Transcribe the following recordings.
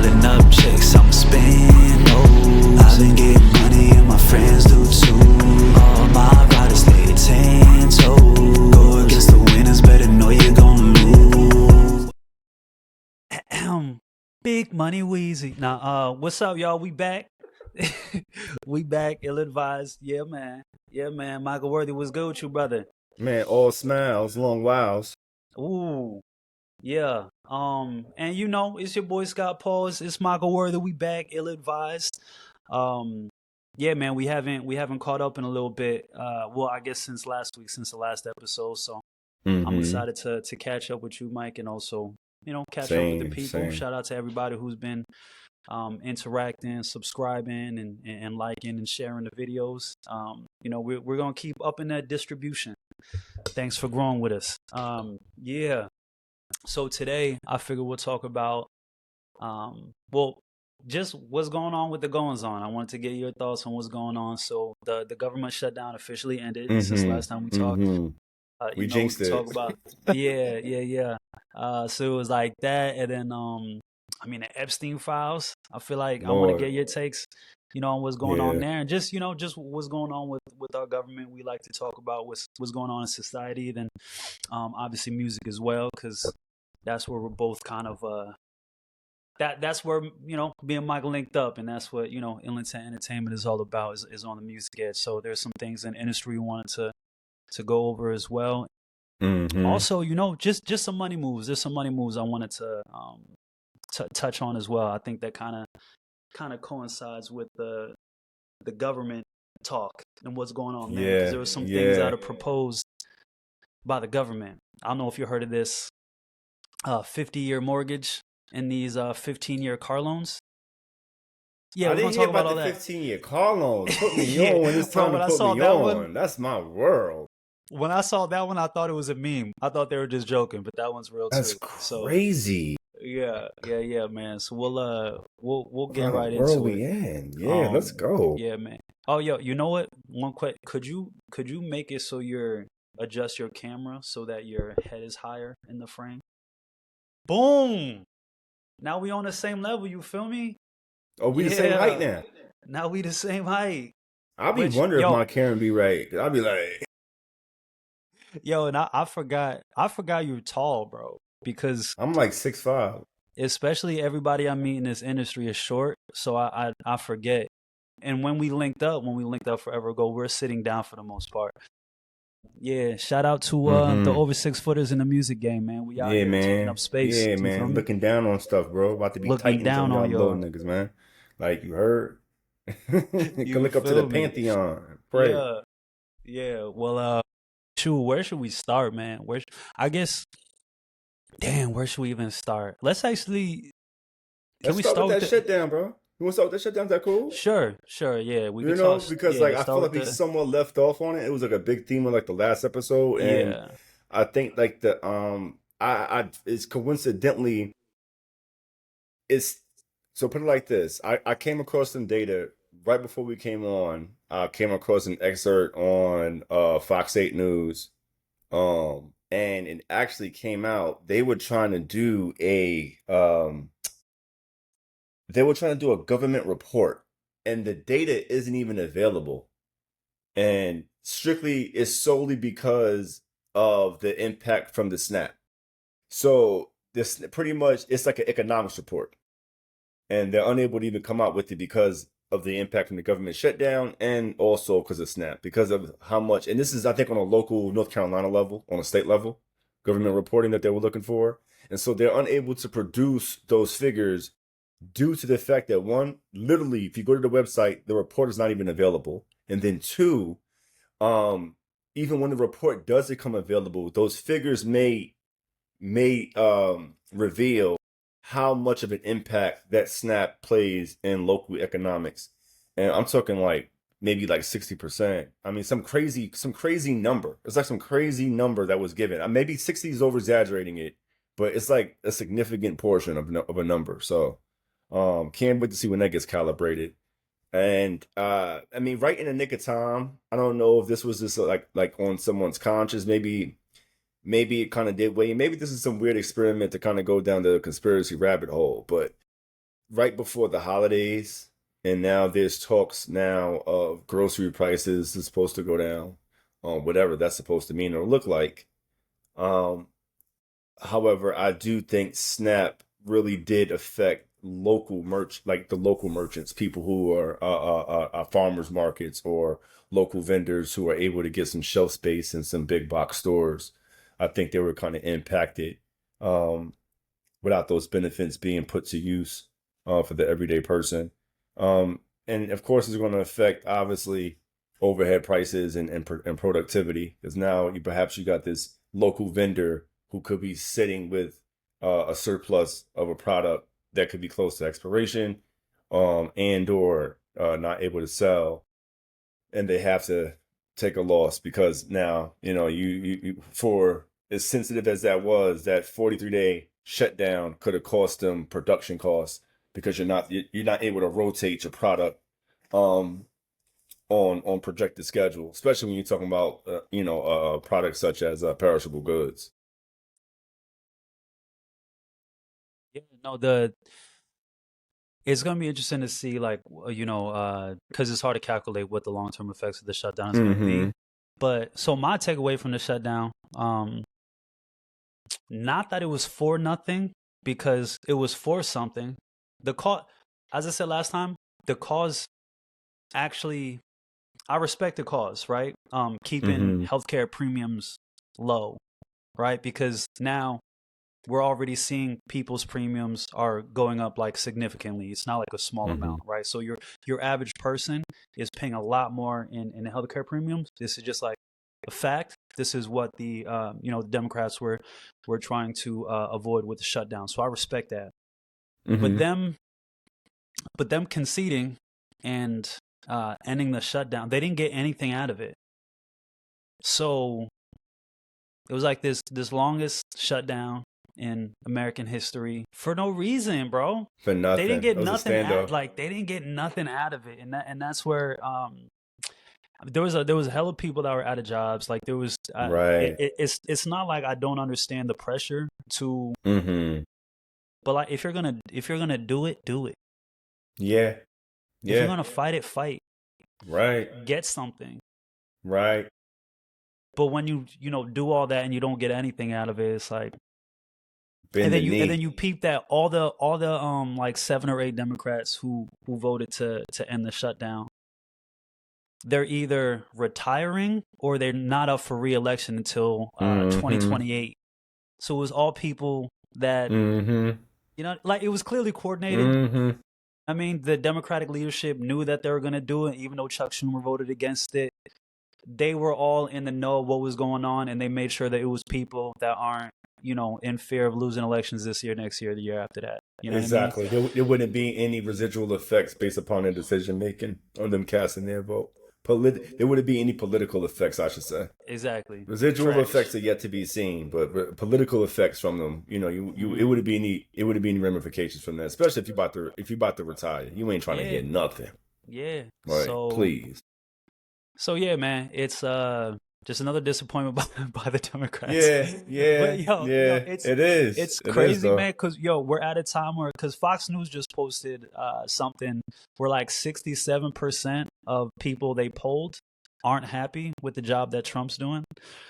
Calling up chicks, I'ma spend those. I've been getting money and my friends do too. All my riders lay 10 toes. Go against the winners, better know you're gonna lose. Big Money Wheezy. Now, what's up, y'all? We back. We back, ill-advised. Yeah, man. Yeah, man. Michael Worthy, what's good with you, brother? Man, all smiles, long wows. Ooh, yeah. And you know, it's your boy Scott Pauls. It's Michael Worthy. We back, ill-advised. Um, yeah, man. We haven't caught up in a little bit. Well, I guess since last week, since the last episode. So I'm excited to catch up with you, Mike, and also catch up with the people. Same. Shout out to everybody who's been interacting, subscribing, and liking and sharing the videos. We're gonna keep up in that distribution. Thanks for growing with us. Yeah. So today I figure we'll talk about just what's going on with the goings on. I wanted to get your thoughts on what's going on. So the government shutdown officially ended since last time we talked. We jinxed it. Talk about yeah. So it was like that, and then the Epstein files. I feel like I want to get your takes, on what's going on there, and just what's going on with our government. We like to talk about what's going on in society, then obviously music as well, because that's where we're both kind of that's where me and Michael linked up, and that's what Ill Intent Entertainment is all about, is on the music edge. So there's some things in the industry we wanted to go over as well. Also, just some money moves. There's some money moves I wanted to touch on as well. I think that kind of coincides with the government talk and what's going on there, because there were some things that are proposed by the government. I don't know if you heard of this 50-year mortgage and these 15-year car loans. Yeah, I didn't hear about the 15-year car loans. Put me on when it's time to put me on. That's my world. When I saw that one, I thought it was a meme. I thought they were just joking, but that one's real too. That's crazy. Yeah, man. So we'll get right into it. Yeah, let's go. Yeah, man. Oh, yo, you know what? One quick. Could you make it so adjust your camera so that your head is higher in the frame? Boom. Now we on the same level. You feel me? Oh, we the same height now. Now we the same height. I'll be wondering if my camera be right. I'll be like, yo, and I forgot you're tall, bro. Because I'm like 6'5". Especially everybody I meet in this industry is short, so I forget. And when we linked up forever ago, we're sitting down for the most part. Yeah, shout out to the over 6-footers in the music game, man. We out here taking up space. Yeah, man. Looking down on stuff, bro. About to be looking down on y'all niggas, man. Like, you heard? You can look up to the Pantheon. Pray. Yeah. Well, where should we start, man? I guess. Damn, where should we even start? Let's start with that shutdown, bro. You want to start with that shutdown? Is that cool? Sure, yeah. We because I feel like we somewhat left off on it. It was like a big theme of like the last episode, and I think like the it's coincidentally, so put it like this. I came across some data right before we came on. I came across an excerpt on Fox 8 News, and it actually came out. They were trying to do a government report, and the data isn't even available. And strictly is solely because of the impact from the snap. So this pretty much, it's like an economics report. And they're unable to even come out with it because of the impact from the government shutdown, and also because of snap, because of how much, and this is, I think, on a local North Carolina level, on a state level, government reporting that they were looking for. And so they're unable to produce those figures due to the fact that, one, literally, if you go to the website, the report is not even available. And then two, even when the report does become available, those figures may reveal how much of an impact that snap plays in local economics. And I'm talking like maybe like 60%. I mean, some crazy number. It's like some crazy number that was given. Maybe 60 is over exaggerating it, but it's like a significant portion of a number. So can't wait to see when that gets calibrated. And I mean, right in the nick of time. I don't know if this was just like on someone's conscience. Maybe it kind of did weigh. Maybe this is some weird experiment to kind of go down the conspiracy rabbit hole. But right before the holidays, and now there's talks now of grocery prices is supposed to go down, whatever that's supposed to mean or look like. Um, However, I do think Snap really did affect like the local merchants, people who are farmers markets or local vendors who are able to get some shelf space in some big box stores. I think they were kind of impacted um, without those benefits being put to use for the everyday person. And of course, it's going to affect obviously overhead prices and productivity, because now perhaps you got this local vendor who could be sitting with a surplus of a product that could be close to expiration, and or not able to sell, and they have to take a loss because now you for as sensitive as that was, that 43-day shutdown could have cost them production costs because you're not able to rotate your product um on projected schedule, especially when you're talking about products such as perishable goods. Yeah, no, it's gonna be interesting to see, like, because it's hard to calculate what the long term effects of the shutdown is gonna be. Mm-hmm. But so my takeaway from the shutdown, not that it was for nothing, because it was for something. The cause, as I said last time, the cause actually, I respect the cause, right? Keeping Mm-hmm. healthcare premiums low, right? Because now we're already seeing people's premiums are going up like significantly. It's not like a small Mm-hmm. amount, right? So your average person is paying a lot more in the healthcare premiums. This is just like a fact. This is what the Democrats were trying to avoid with the shutdown. So I respect that. But Mm-hmm. them conceding and ending the shutdown, they didn't get anything out of it. So it was like this longest shutdown in American history for no reason, bro. For They didn't nothing. get It was a nothing standoff. they didn't get nothing out of it, and that's where there was a hell of people that were out of jobs. Like there was, Right. it's not like I don't understand the pressure to, Mm-hmm. but like if you're gonna do it, do it. Yeah. If you're Yeah. gonna fight it, fight. Right. Get something. Right. But when you do all that and you don't get anything out of it, it's like, and Bend then the you knee. peep that all the like 7 or 8 Democrats who voted to end the shutdown, they're either retiring or they're not up for re-election until Mm-hmm. 2028. So it was all people that, Mm-hmm. like, it was clearly coordinated. Mm-hmm. I mean, the Democratic leadership knew that they were going to do it, even though Chuck Schumer voted against it. They were all in the know of what was going on, and they made sure that it was people that aren't, in fear of losing elections this year, next year, the year after that. You know what I mean? Exactly. There wouldn't be any residual effects based upon their decision making on them casting their vote. There wouldn't be any political effects, I should say. Exactly. Residual Trash. effects are yet to be seen, but political effects from them, it Hmm. wouldn't be any ramifications from that. Especially if you about to retire, you ain't trying to Yeah. hear nothing. Yeah. Right? Please. So yeah, man, it's just another disappointment by the Democrats. Yeah, But yeah, yo, yeah. It is. it's It is crazy, though. man, cuz we're at a time where, cuz Fox News just posted something where like 67% of people they polled aren't happy with the job that Trump's doing.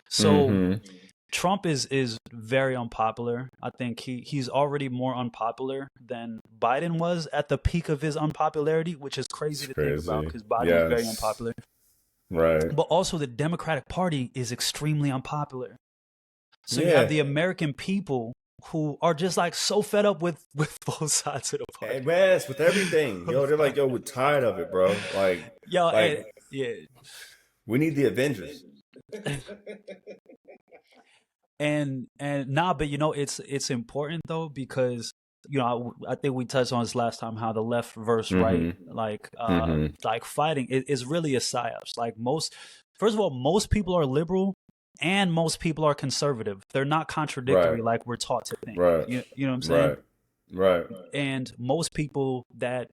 So Mm-hmm. Trump is very unpopular. I think he's already more unpopular than Biden was at the peak of his unpopularity, which is It's crazy to think about crazy. because Biden was very Yes. unpopular. Right. But also the Democratic Party is extremely unpopular. So you have Yeah. the American people who are just like so fed up with both sides of the And party. yes, with everything. Yo, they're like, yo, we're tired of it, bro. Yo, Like yeah. we need the Avengers. And nah, but it's important though, because I think we touched on this last time, how the left versus right, Mm-hmm. Mm-hmm. like fighting is really a psyops. Like, first of all, most people are liberal and most people are conservative. They're not Right. contradictory like we're taught to think. Right. You know what I'm saying? Right. Right. And most people that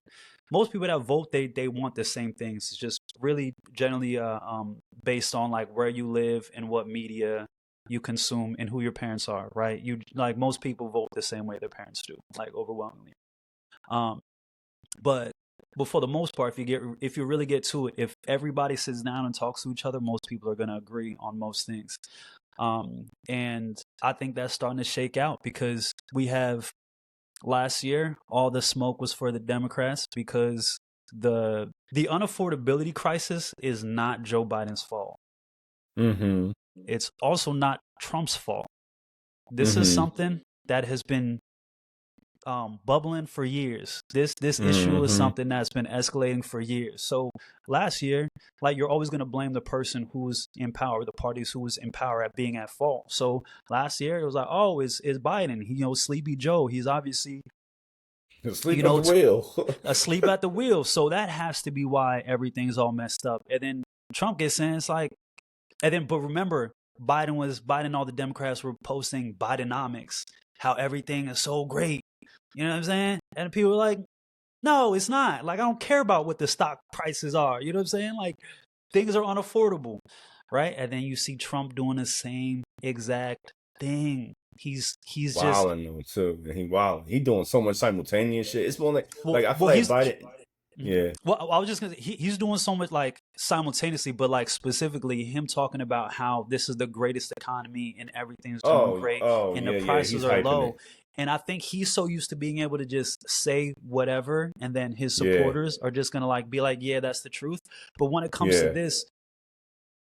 vote, they want the same things. It's just really generally based on like where you live and what media you consume and who your parents are, right? You, like, most people vote the same way their parents do, like overwhelmingly. But for the most part, if you really get to it, if everybody sits down and talks to each other, most people are going to agree on most things. And I think that's starting to shake out because we have last year, all the smoke was for the Democrats because the unaffordability crisis is not Joe Biden's fault. Mm-hmm. It's also not Trump's fault. This is Mm-hmm. something that has been bubbling for years. This issue is Mm-hmm. something that's been escalating for years. So last year, like, you're always going to blame the person who's in power, the parties who was in power at being at fault. So last year it was like, oh, it's Biden. He, Sleepy Joe. He's obviously Asleep at the wheel. asleep at the wheel. So that has to be why everything's all messed up. And then Trump gets in. It's like, but remember, Biden and all the Democrats were posting Bidenomics, how everything is so great. You know what I'm saying? And people were like, no, it's not. Like, I don't care about what the stock prices are. You know what I'm saying? Like, things are unaffordable, right? And then you see Trump doing the same exact thing. He's wilding just too. He wilding. He doing so much simultaneous shit. It's more like I feel well, like Biden. Yeah. Well, I was just gonna say, he's doing so much, like, simultaneously, but like specifically him talking about how this is the greatest economy and everything's doing great and the prices He's are hyping low. it. And I think he's so used to being able to just say whatever, and then his supporters are just gonna be like, yeah, that's the truth. But when it comes to this,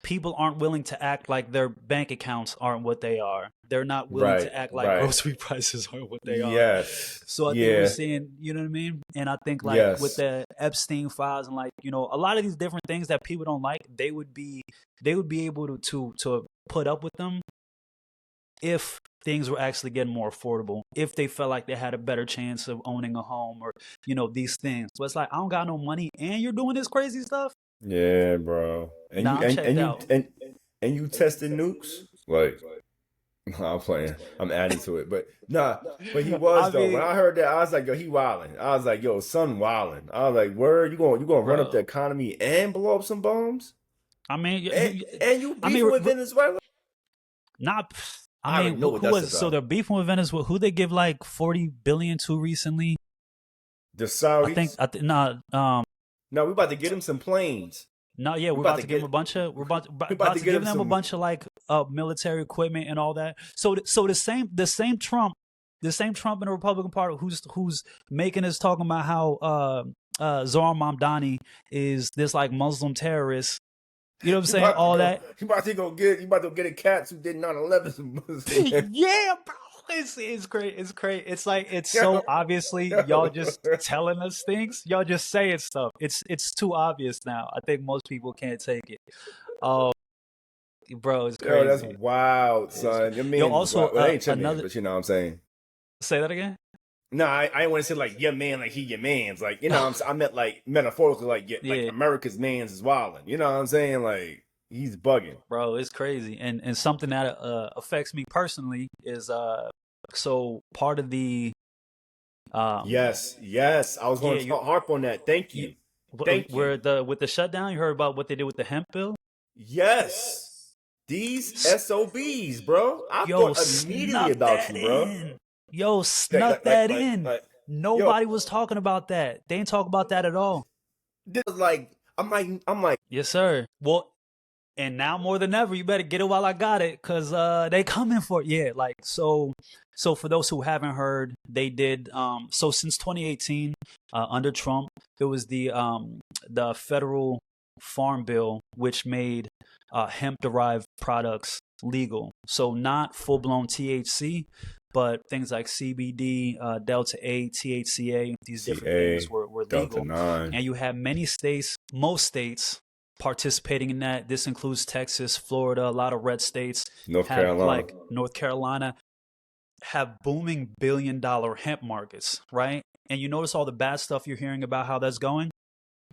people aren't willing to act like their bank accounts aren't what they are. They're not willing to act like grocery prices aren't what they are. Yes. So I think we're seeing, you know what I mean? And I think, like, with the Epstein files and, like, a lot of these different things that people don't like, they would be able to put up with them if things were actually getting more affordable, if they felt like they had a better chance of owning a home, or, these things. So it's like, I don't got no money and you're doing this crazy stuff. Yeah, bro. And I'm checked out. and you tested nukes? Like, I'm playing. I'm adding to it. But nah, but he was though. When I heard that, I was like, yo, he wilding. I was like, yo, son wilding. I was like, word, you gonna run up the economy and blow up some bombs? I mean, and you beefing with Venezuela? Not. I mean, know what that's about. So they're beefing with Venezuela. Who they give like $40 billion to recently? The Saudis. I think no. No, we about to get him some planes. No, yeah, we're about to give them a bunch of. We're about to give them a bunch of, like, military equipment and all that. So the same Trump in the Republican Party who's making us talking about how Zohar Mamdani is this, like, Muslim terrorist. You know what I'm saying? All that. You about to go get a cats who did 9/11. Yeah, bro. It's great. It's great. It's like, it's so obviously y'all just telling us things. Y'all just saying stuff. It's too obvious now. I think most people can't take it. Bro, it's crazy. Yo, that's wild, son. I mean, also, well, ain't your man, but you know what I'm saying. Say that again. No, I ain't want to say like your man, like he your man's, like, you know. I meant like metaphorically, like like America's man's is wilding. You know what I'm saying? Like, he's bugging, bro. It's crazy, and something that affects me personally is so part of the yes, I was going to harp on that. Thank you. With the shutdown, you heard about what they did with the hemp bill? Yes, these SOBs, bro. I thought immediately about you, bro. Yo, snuck that in. Nobody was talking about that. They didn't talk about that at all. This is like, I'm like, yes, sir. Well, and now more than ever, you better get it while I got it, because they coming for it. Yeah, like, so for those who haven't heard, they did so since 2018, under Trump, there was the federal farm bill, which made hemp derived products legal. So not full blown THC, but things like CBD, Delta 8, THCA, these different things were legal. And you have most states participating in that. This includes Texas, Florida, a lot of red states. North Carolina have booming billion-dollar hemp markets, right? And you notice all the bad stuff you're hearing about how that's going?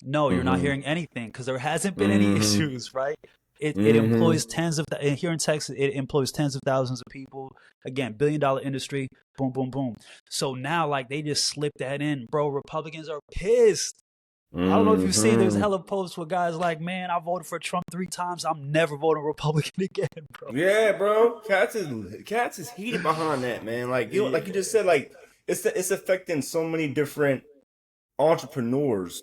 No, you're not hearing anything, because there hasn't been any issues, right? It employs here in Texas, it employs tens of thousands of people. Again, billion-dollar industry, boom, boom, boom. So now, like, they just slipped that in. Bro, Republicans are pissed. I don't know if you see, there's hella posts with guys like, man, I voted for Trump 3 times. I'm never voting Republican again, bro. Yeah, bro. Cats is heated behind that, man. Like, like you just said, like, it's affecting so many different entrepreneurs.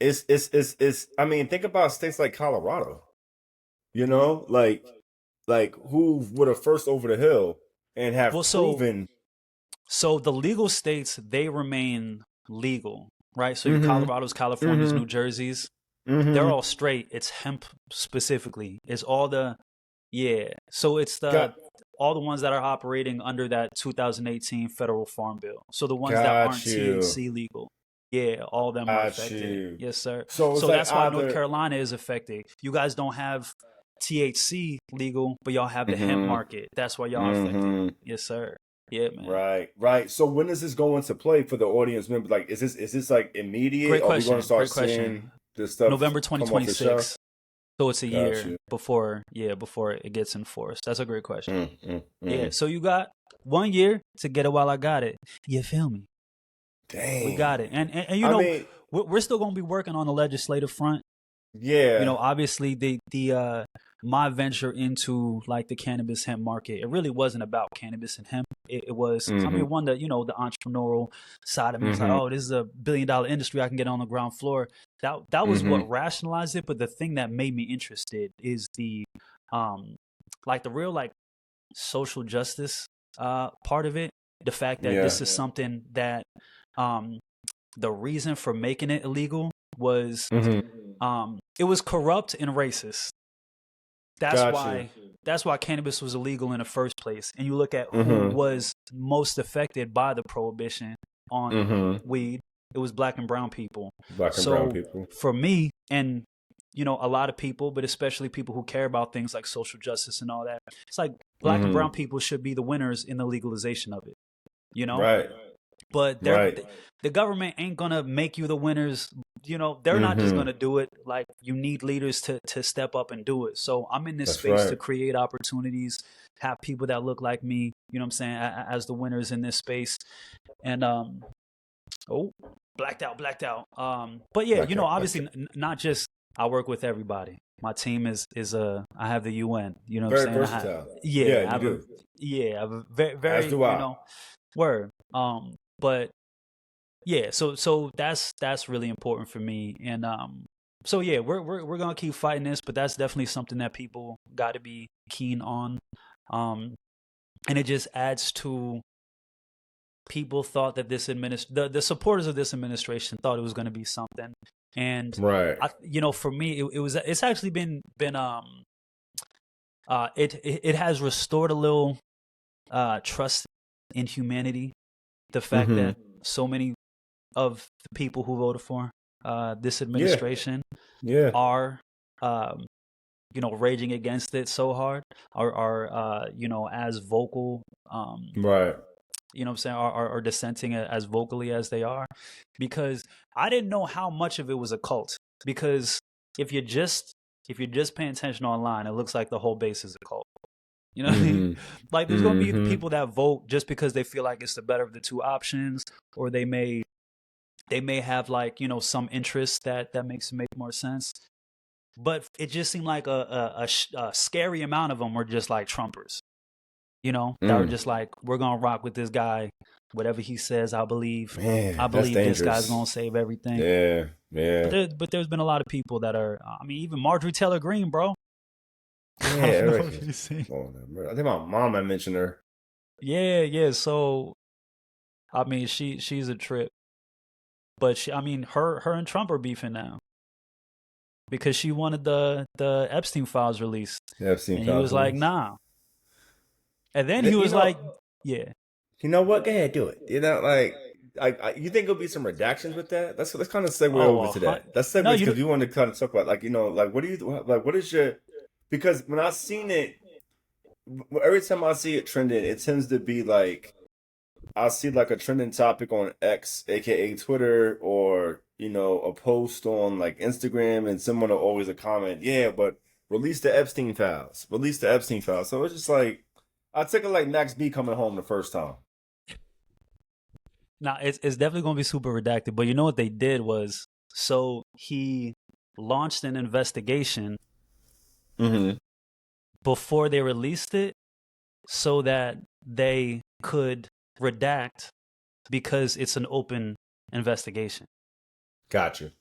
It's I mean, think about states like Colorado, you know, like who would have first over the hill and have Well, so proven. so the legal states, they remain legal, right? So your Mm-hmm. Colorado's, California's, Mm-hmm. New Jersey's, they're Mm-hmm. all straight. It's hemp specifically. It's all the yeah. So it's Got the all the ones that are operating under that 2018 federal farm bill. So the ones that got aren't you. THC legal. Yeah, all of them are Got affected. you. Yes, sir. So it's So like that's why North either. Carolina is affected. You guys don't have THC legal, but y'all have the hemp Mm-hmm. market. That's why y'all affected. Mm-hmm. Yes, sir. Yeah, man. Right, right. So when does this go into play for the audience member? Like, is this like immediate? Great Are we going to question. start Great seeing question. this stuff November come off the shelf? 2026. So it's a Got year you. before, yeah, before it gets enforced. That's a great question. Mm, mm, Yeah. mm. So you got 1 year to get it while I got it. You feel me? We Dang. got it. And you I know, mean, we're still going to be working on the legislative front. You yeah. know, obviously the my venture into like the cannabis hemp market, it really wasn't about cannabis and hemp. It was, I Mm-hmm. mean, one that, you know, the entrepreneurial side of me was like, Mm-hmm. oh, this is a $1 billion industry. I can get on the ground floor. That was Mm-hmm. what rationalized it. But the thing that made me interested is the like the real like social justice part of it. The fact that Yeah. this is something that um the reason for making it illegal was Mm-hmm. it was corrupt and racist. That's Got you. why that's why cannabis was illegal in the first place. And you look at who Mm-hmm. was most affected by the prohibition on Mm-hmm. weed, it was black and brown people. Black and brown So people. for me, and you know, a lot of people, but especially people who care about things like social justice and all that, it's like black and Mm-hmm. brown people should be the winners in the legalization of it, you know? Right. But Right. the government ain't gonna make you the winners. You know, they're not just Mm-hmm. gonna do it. Like you need leaders to step up and do it. So I'm in this That's space to right. create opportunities, have people that look like me. You know what I'm saying? As the winners in this space, and oh, blacked out. But yeah, you know, Blackout. Blacked obviously out. not just I work with everybody. My team is I have the UN. You know what I'm Very saying? I have versatile. Yeah, yeah, I you have a do. yeah, I have a very As very do you I. know word. But yeah, so that's really important for me, and so yeah, we're gonna keep fighting this, but that's definitely something that people got to be keen on, um, and it just adds to people thought that the supporters of this administration thought it was going to be something, and Right. you know, for me, it's actually been it has restored a little trust in humanity, the fact Mm-hmm. that so many of the people who voted for this Yeah. administration Yeah. are, um, you know, raging against it so hard, are you know, as vocal, Right. you know what I'm saying, are dissenting as vocally as they are, because I didn't know how much of it was a cult. Because if you're just paying attention online, it looks like the whole base is a cult. You know what I mean? Mm-hmm. Like there's going to be Mm-hmm. people that vote just because they feel like it's the better of the two options, or they may have like, you know, some interest that makes it make more sense. But it just seemed like a scary amount of them were just like Trumpers, you know, that were Mm. just like, we're gonna rock with this guy, whatever he says. I Man, that's believe this guy's dangerous. gonna save everything. Yeah. But Yeah. there's been a lot of people that are. I mean, even Marjorie Taylor Greene, bro. Yeah. I don't know Eric. if you see. Oh, I think my mom I mentioned her. Yeah, yeah. So I mean, she's a trip. But I mean, her and Trump are beefing now because she wanted the Epstein files released, Yeah, I've seen and he was like, Calculus. nah. And then he You was know, like, yeah. you know what? Go ahead, do it. You know, like, you think there'll be some redactions with that? Let's kind of segue Oh, over to that. Let's segue no, you because don't. we want to kind of talk about, like, you know, like, what do you like? What is your? Because when I seen it, every time I see it trending, it tends to be like I see like a trending topic on X, aka Twitter, or you know, a post on like Instagram, and someone will always a comment, yeah, but release the Epstein files, release the Epstein files. So it's just like I took it like Max B coming home the first time. Now it's definitely gonna be super redacted. But you know what they did was, so he launched an investigation Mm-hmm. before they released it, so that they could redact because it's an open investigation. Gotcha.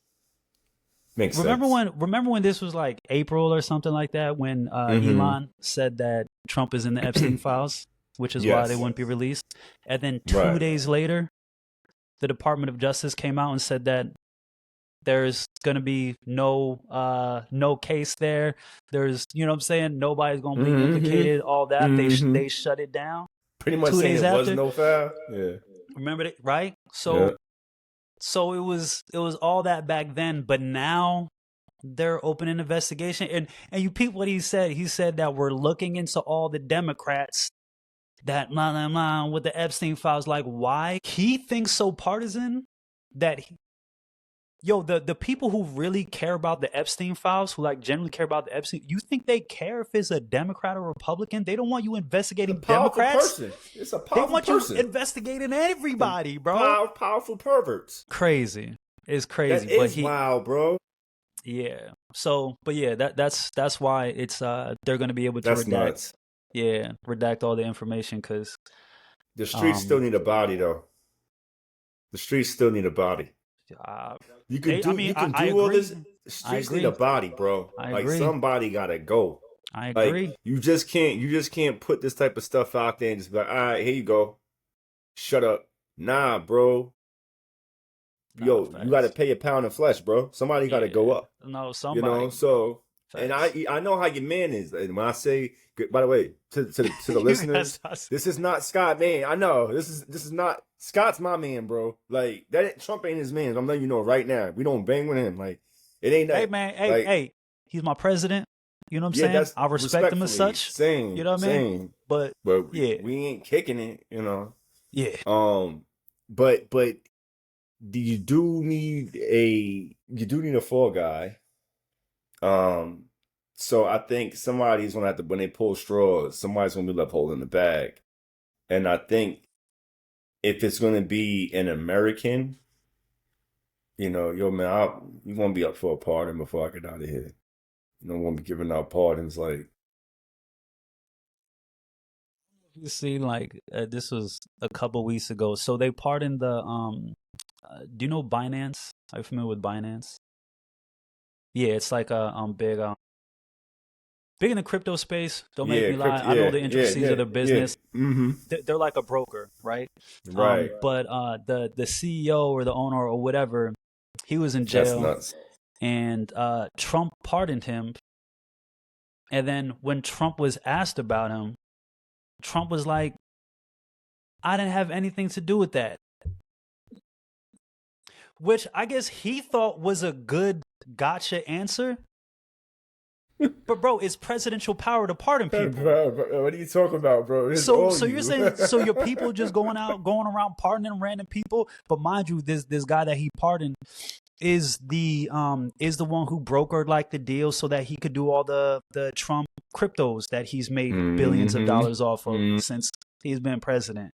Makes Remember sense. when this was like April or something like that when Mm-hmm. Elon said that Trump is in the Epstein files, which is why they Yes. wouldn't be released. And then two Right. days later, the Department of Justice came out and said that there's gonna be no case there. There's, you know what I'm saying, nobody's gonna be Mm-hmm. implicated. All that Mm-hmm. they shut it down Pretty much two saying days it was after. no foul. Yeah. Remember that, right? Yeah. So it was all that back then, but now they're opening an investigation. And you peep what he said. He said that we're looking into all the Democrats that blah blah blah with the Epstein files. Like, why he thinks so partisan that the people who really care about the Epstein files, who like generally care about the Epstein, you think they care if it's a Democrat or Republican? They don't want you It's a investigating powerful Democrats. person. It's a They powerful want you person. investigating Some everybody, bro. powerful perverts. Crazy. It's crazy. That But is wild, bro. yeah. So, but yeah, that's why it's they're gonna be able to That's redact, nuts. yeah, redact all the information because The streets still um need a body, though. The streets still need a body. uh, I You mean can I do all agree. this. The I streets need a agree. body, bro. I Like agree. somebody gotta go. I Like agree. you just can't put this type of stuff out there and just be like, all right, here you go. Shut up. Nah, bro. Nah, Yo, you gotta facts. pay a pound of flesh, bro. Somebody gotta go Yeah. up. No, You know, somebody. so and Facts. I know how your man is. And when I say, by the way, to the You guys listeners, are this is not Scott, man. I know this is not Scott's my man, bro. Like that Trump ain't his man. I'm letting you know right now. We don't bang with him. Like it ain't hey that. man, hey, Like hey, he's my president. You know what I'm yeah, saying? that's I respect him as respectfully such. You same, know what I mean? same. But But yeah, we ain't kicking it, you know. yeah. But you do need a fall guy. Um, so I think somebody's gonna have to when they pull straws, somebody's gonna be left holding the bag. And I think if it's gonna be an American, you know, yo man, you gonna be up for a pardon before I get out of here. You know, I'm gonna be giving out pardons like You see, like this was a couple weeks ago. So they pardoned the do you know Binance? Are you familiar with Binance? Yeah, it's like a big in the crypto space. Don't make yeah, me lie. crypto, I know yeah, the yeah, intricacies yeah, of their yeah. business. Mm-hmm. They're like a broker, right? Right. But the CEO or the owner or whatever, he was in That's jail, nuts. and Trump pardoned him. And then when Trump was asked about him, Trump was like, "I didn't have anything to do with that," which I guess he thought was a good gotcha answer. But bro, it's presidential power to pardon people. Bro, what are you talking about, bro? It's So all so you're you. saying so your people just going around pardoning random people, but mind you, this guy that he pardoned is the one who brokered like the deal so that he could do all the Trump cryptos that he's made billions of Mm-hmm. dollars off of Mm-hmm. since he's been president.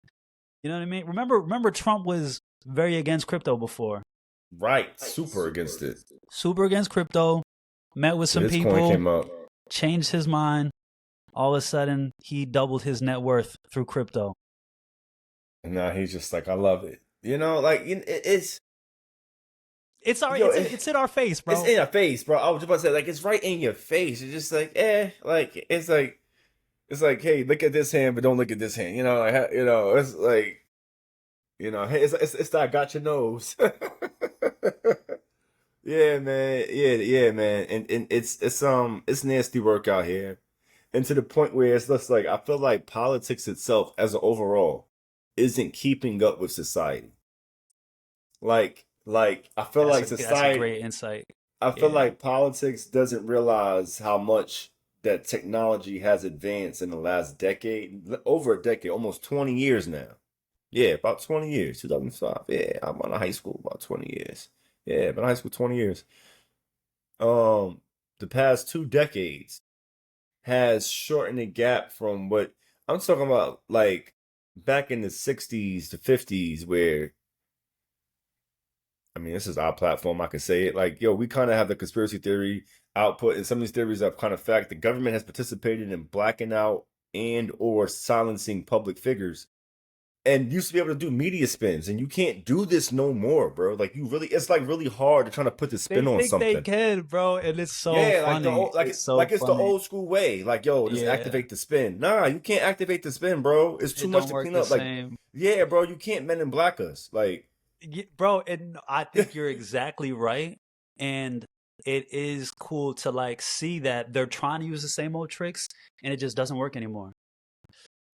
You know what I mean? Remember Trump was very against crypto before. Right. Super against it. Super against crypto, met with Till some this coin people, came up. changed his mind. All of a sudden, he doubled his net worth through crypto. And now he's just like, I love it. You know, like it's It's our yo, it's in our face, it's bro. in your face, bro. I was just about to say, like, it's right in your face. It's just like, like it's like, hey, look at this hand, but don't look at this hand. You know, like, you know, it's like, you know, hey, it's that got your nose. Yeah, man. Yeah, man. And it's nasty work out here. And to the point where it's just like I feel like politics itself as an overall isn't keeping up with society. Like I feel like That's a society great insight. I feel Yeah. like politics doesn't realize how much that technology has advanced in the last decade, over a decade, almost 20 years now. Yeah, about 20 years, 2005. Yeah, I'm out of high school about 20 years. Yeah, been in high school 20 years. Um, the past 2 decades has shortened the gap from what I'm talking about, like back in the 60s to 50s, where I mean, this is our platform. I can say it. Like, yo, we kind of have the conspiracy theory output, and some of these theories have kind of fact. The government has participated in blacking out and or silencing public figures and used to be able to do media spins, and you can't do this no more, bro. Like it's like really hard to try to put the They spin on think they something. can, bro, and it's so Yeah, like the funny. old, It's so it's the funny. old school way. Like, yo, just Yeah, activate the spin. Nah, you can't activate the spin, bro. It's too it much don't to work clean the up. Like, same. yeah, bro, you can't Men in Black us. Like, Bro, and I think you're exactly right. And it is cool to like see that they're trying to use the same old tricks and it just doesn't work anymore.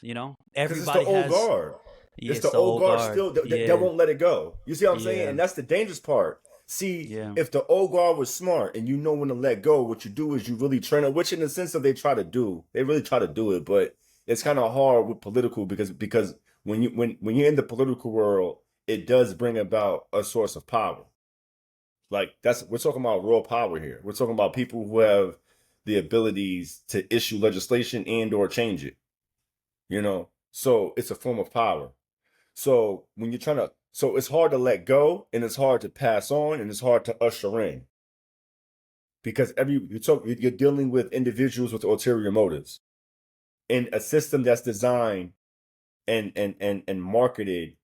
You know, because it's the everybody old has, guard. yeah, It's it's the the old old guard guard. still that Yeah, won't let it go. You see what I'm saying? yeah, And that's the dangerous part. See, yeah. if the old guard was smart and you know when to let go, what you do is you really train it, which in the sense of they really try to do it, but it's kind of hard with political because when you're in the political world, it does bring about a source of power. Like we're talking about raw power here. We're talking about people who have the abilities to issue legislation and or change it. You know, so it's a form of power. So when you're trying to, so it's hard to let go, and it's hard to pass on, and it's hard to usher in because you're dealing with individuals with ulterior motives in a system that's designed and marketed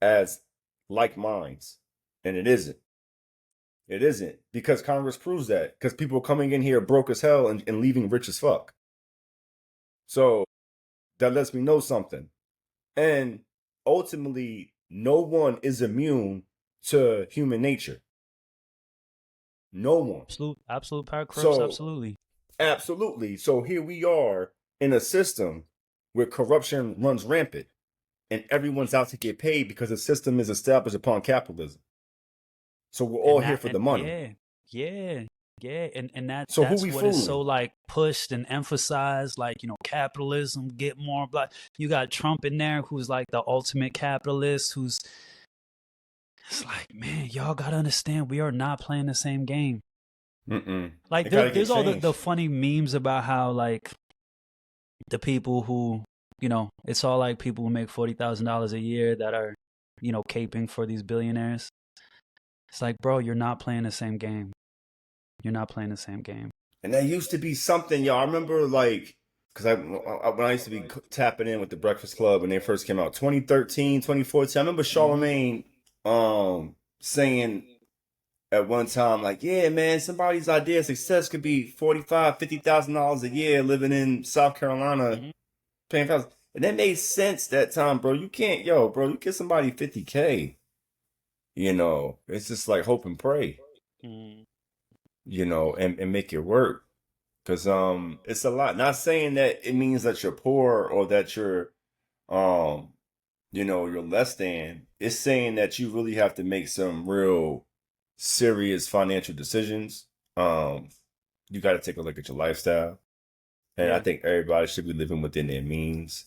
as like minds, and it isn't. It isn't because Congress proves that because people are coming in here broke as hell and leaving rich as fuck. So that lets me know something. And ultimately, no one is immune to human nature. No one. Absolute power corrupts So, absolutely. absolutely. So here we are in a system where corruption runs rampant and everyone's out to get paid because the system is established upon capitalism. So we're all here for And the money. yeah, yeah, yeah. And So who that's we what is so fooling? like pushed and emphasized, like, capitalism, get more black. You got Trump in there who's like the ultimate capitalist, who's it's like, man, y'all gotta understand we are not playing the same game. Mm-mm. Like It got to get there's all the changed. funny memes about how like the people who, it's all like people who make $40,000 a year that are, caping for these billionaires. It's like, bro, you're not playing the same game. You're not playing the same game. And that used to be something, y'all. I remember like, because when I used to be tapping in with the Breakfast Club when they first came out, 2013, 2014. I remember Hmm. Charlamagne saying at one time, like, yeah, man, somebody's idea of success could be $45,000, $50,000 a year living in South Carolina, Hmm. paying thousands. And that made sense that time, bro. You can't, bro, you get somebody 50K, it's just like hope and pray, Hmm. and make it work. Cause it's a lot. Not saying that it means that you're poor or that um you're less than. It's saying that you really have to make some real serious financial decisions. You got to take a look at your lifestyle, and I Yeah. think everybody should be living within their means.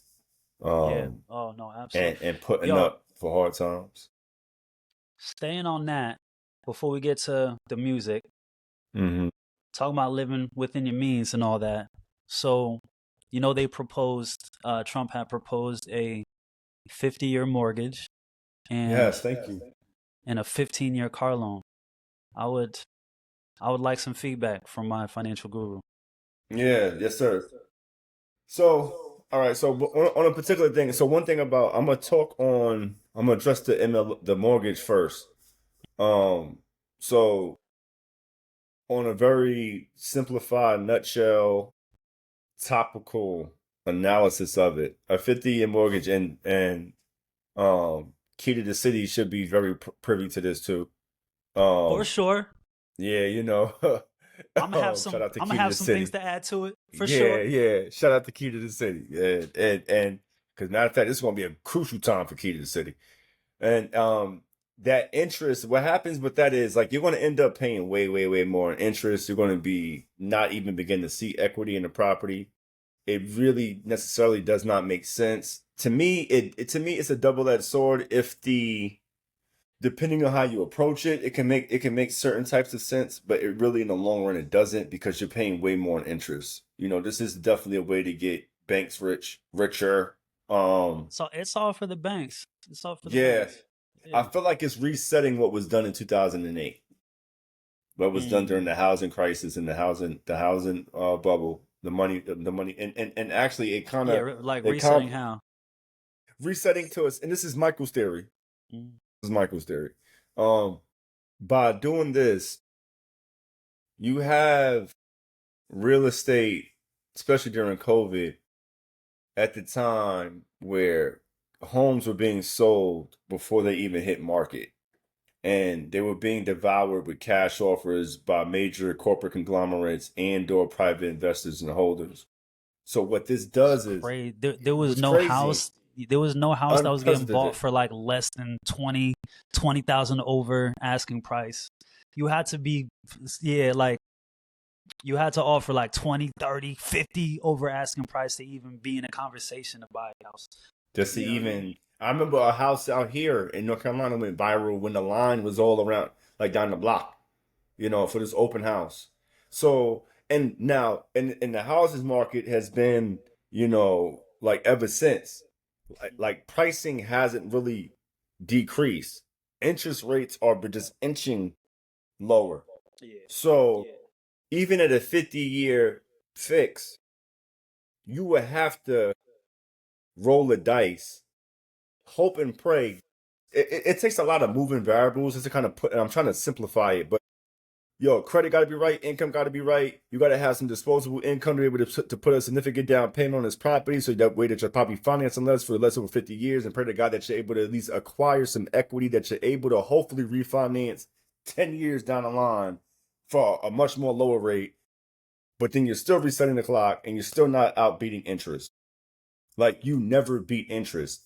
Yeah. Um, Oh no, absolutely. and putting Yo, up for hard times. staying on that before we get to the music, Mm-hmm. talking about living within your means and all that. So, they proposed, Trump had proposed a 50-year mortgage and Yes, thank you. a 15-year car loan. I would I would like some feedback from my financial guru. Yeah, yes, sir. So, all right. So, on a particular thing, so one thing about I'm gonna address the mortgage first. Um, so on a very simplified nutshell, topical analysis of it, a 50-year mortgage and Key to the City should be very privy to this too. For Um, yeah. yeah, shout out to I'm gonna Key to have the some things City. to add to it. For Yeah, sure. yeah. Shout out to Key to the City. And because matter of fact, this is gonna be a crucial time for Key to the City. And that interest, what happens with that is like you're gonna end up paying way, way, way more in interest. You're gonna be not even begin to see equity in the property. It really necessarily does not make sense. To me, to me it's a double-edged sword. If the depending on how you approach it, it can make certain types of sense, but it really in the long run it doesn't because you're paying way more in interest. This is definitely a way to get banks richer. So it's all for the banks. It's all for the Yeah, banks. I Yeah. feel like it's resetting what was done in 2008, what was done during Mm. the housing crisis and the housing bubble. The money, and actually Yeah, like it kind resetting how. resetting to us, and this is Michael's theory. Mm. This is Michael's theory. By doing this, you have real estate, especially during COVID, at the time where homes were being sold before they even hit market. And they were being devoured with cash offers by major corporate conglomerates and/or private investors and holders. So what this It's does is, crazy. it was crazy, There was no house that was getting bought unprecedented. for like less than 20,000 over asking price. You had to be, yeah, like you had to offer like 20, 30, 50 over asking price to even be in a conversation to buy a house. Just to You know what I mean? even, I remember a house out here in North Carolina went viral when the line was all around, like down the block, for this open house. So, and now, and the houses market has been, like ever since, like pricing hasn't really decreased. Interest rates are just inching lower. Yeah. So, even at a 50-year fix, you would have to roll the dice, hope and pray. It takes a lot of moving variables just to kind of put, and I'm trying to simplify it, but credit got to be right, income got to be right. You got to have some disposable income to be able to put a significant down payment on this property, so that way that you're probably financing less for less over 50 years, and pray to God that you're able to at least acquire some equity that you're able to hopefully refinance 10 years down the line for a much more lower rate. But then you're still resetting the clock and you're still not outbeating interest. Like, you never beat interest.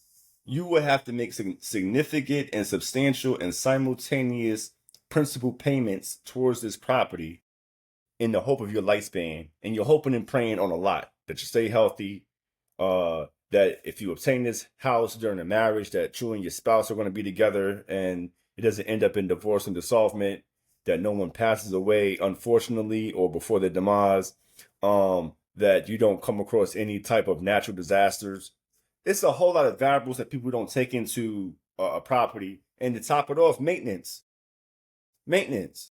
You would have to make significant and substantial and simultaneous principal payments towards this property in the hope of your lifespan. And you're hoping and praying on a lot that you stay healthy, that if you obtain this house during a marriage, that you and your spouse are going to be together and it doesn't end up in divorce and dissolvement, that no one passes away, unfortunately, or before their demise, that you don't come across any type of natural disasters. It's a whole lot of variables that people don't take into a property. And to top it off, maintenance. Maintenance.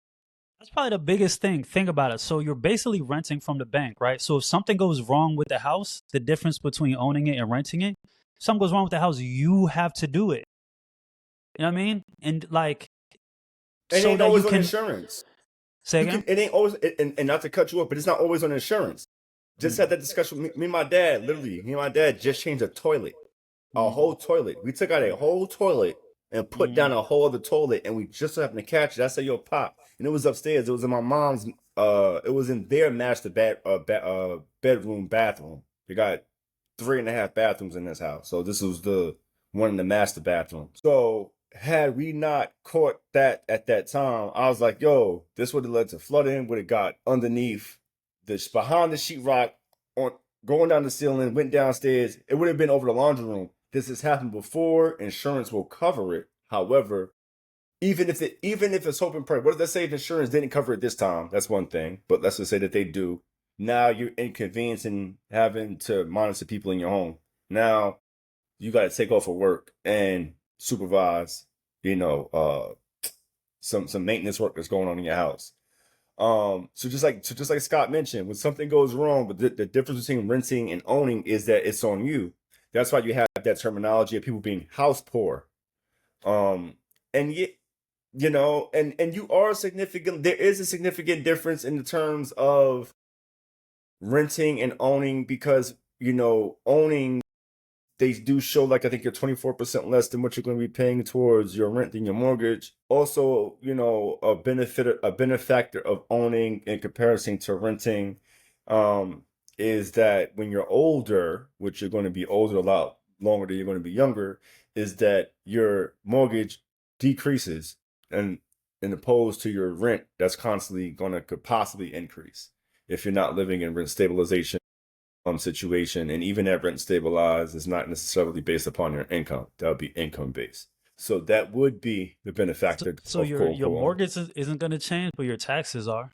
That's probably the biggest thing. Think about it. So you're basically renting from the bank, right? So if something goes wrong with the house, the difference between owning it and renting it, if something goes wrong with the house, you have to do it. You know what I mean? And like, It so ain't that you always on can insurance. say again. It ain't always, and not to cut you off, but it's not always on insurance. Just had that discussion with me and my dad. Literally, me and my dad just changed a toilet, a whole toilet. We took out a whole toilet and put down a whole other toilet, and we just so happened to catch it. I said, "Yo, pop," and it was upstairs. It was in my mom's. It was in their master bedroom bathroom. They got 3.5 bathrooms in this house, so this was the one in the master bathroom. So had we not caught that at that time, I was like, "Yo, this would have led to flooding. Would have got underneath this behind the sheetrock on going down the ceiling, went downstairs. It would have been over the laundry room. This has happened before. Insurance will cover it. However, even if it's hope and pray, what if they say if insurance didn't cover it this time? That's one thing. But let's just say that they do. Now you're inconveniencing having to monitor people in your home. Now you got to take off of work and supervise, some maintenance work that's going on in your house. So just like Scott mentioned, when something goes wrong, but the difference between renting and owning is that it's on you. That's why you have that terminology of people being house poor. And yet, and you are significant. There is a significant difference in the terms of renting and owning, because owning, they do show, like, I think you're 24% less than what you're going to be paying towards your rent than your mortgage. Also, a benefactor of owning in comparison to renting, is that when you're older, which you're going to be older a lot longer than you're going to be younger, is that your mortgage decreases, and in opposed to your rent that's constantly could possibly increase if you're not living in rent stabilization situation. And even that rent stabilized is not necessarily based upon your income. That would be income based. So that would be the benefactor So of your owning. mortgage isn't going to change, but your taxes are.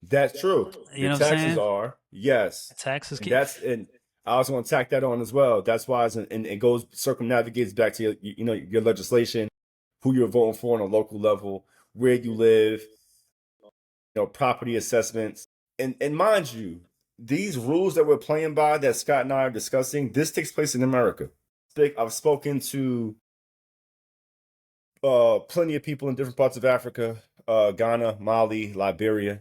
That's true. You Your know what I'm taxes saying? are, yes. Taxes And keep. and I also want to tack that on as well. That's why and it goes circumnavigates back to your legislation, who you're voting for on a local level, where you live, property assessments. And mind you, these rules that we're playing by, that Scott and I are discussing, this takes place in America. I've spoken to plenty of people in different parts of Africa, Ghana, Mali, Liberia.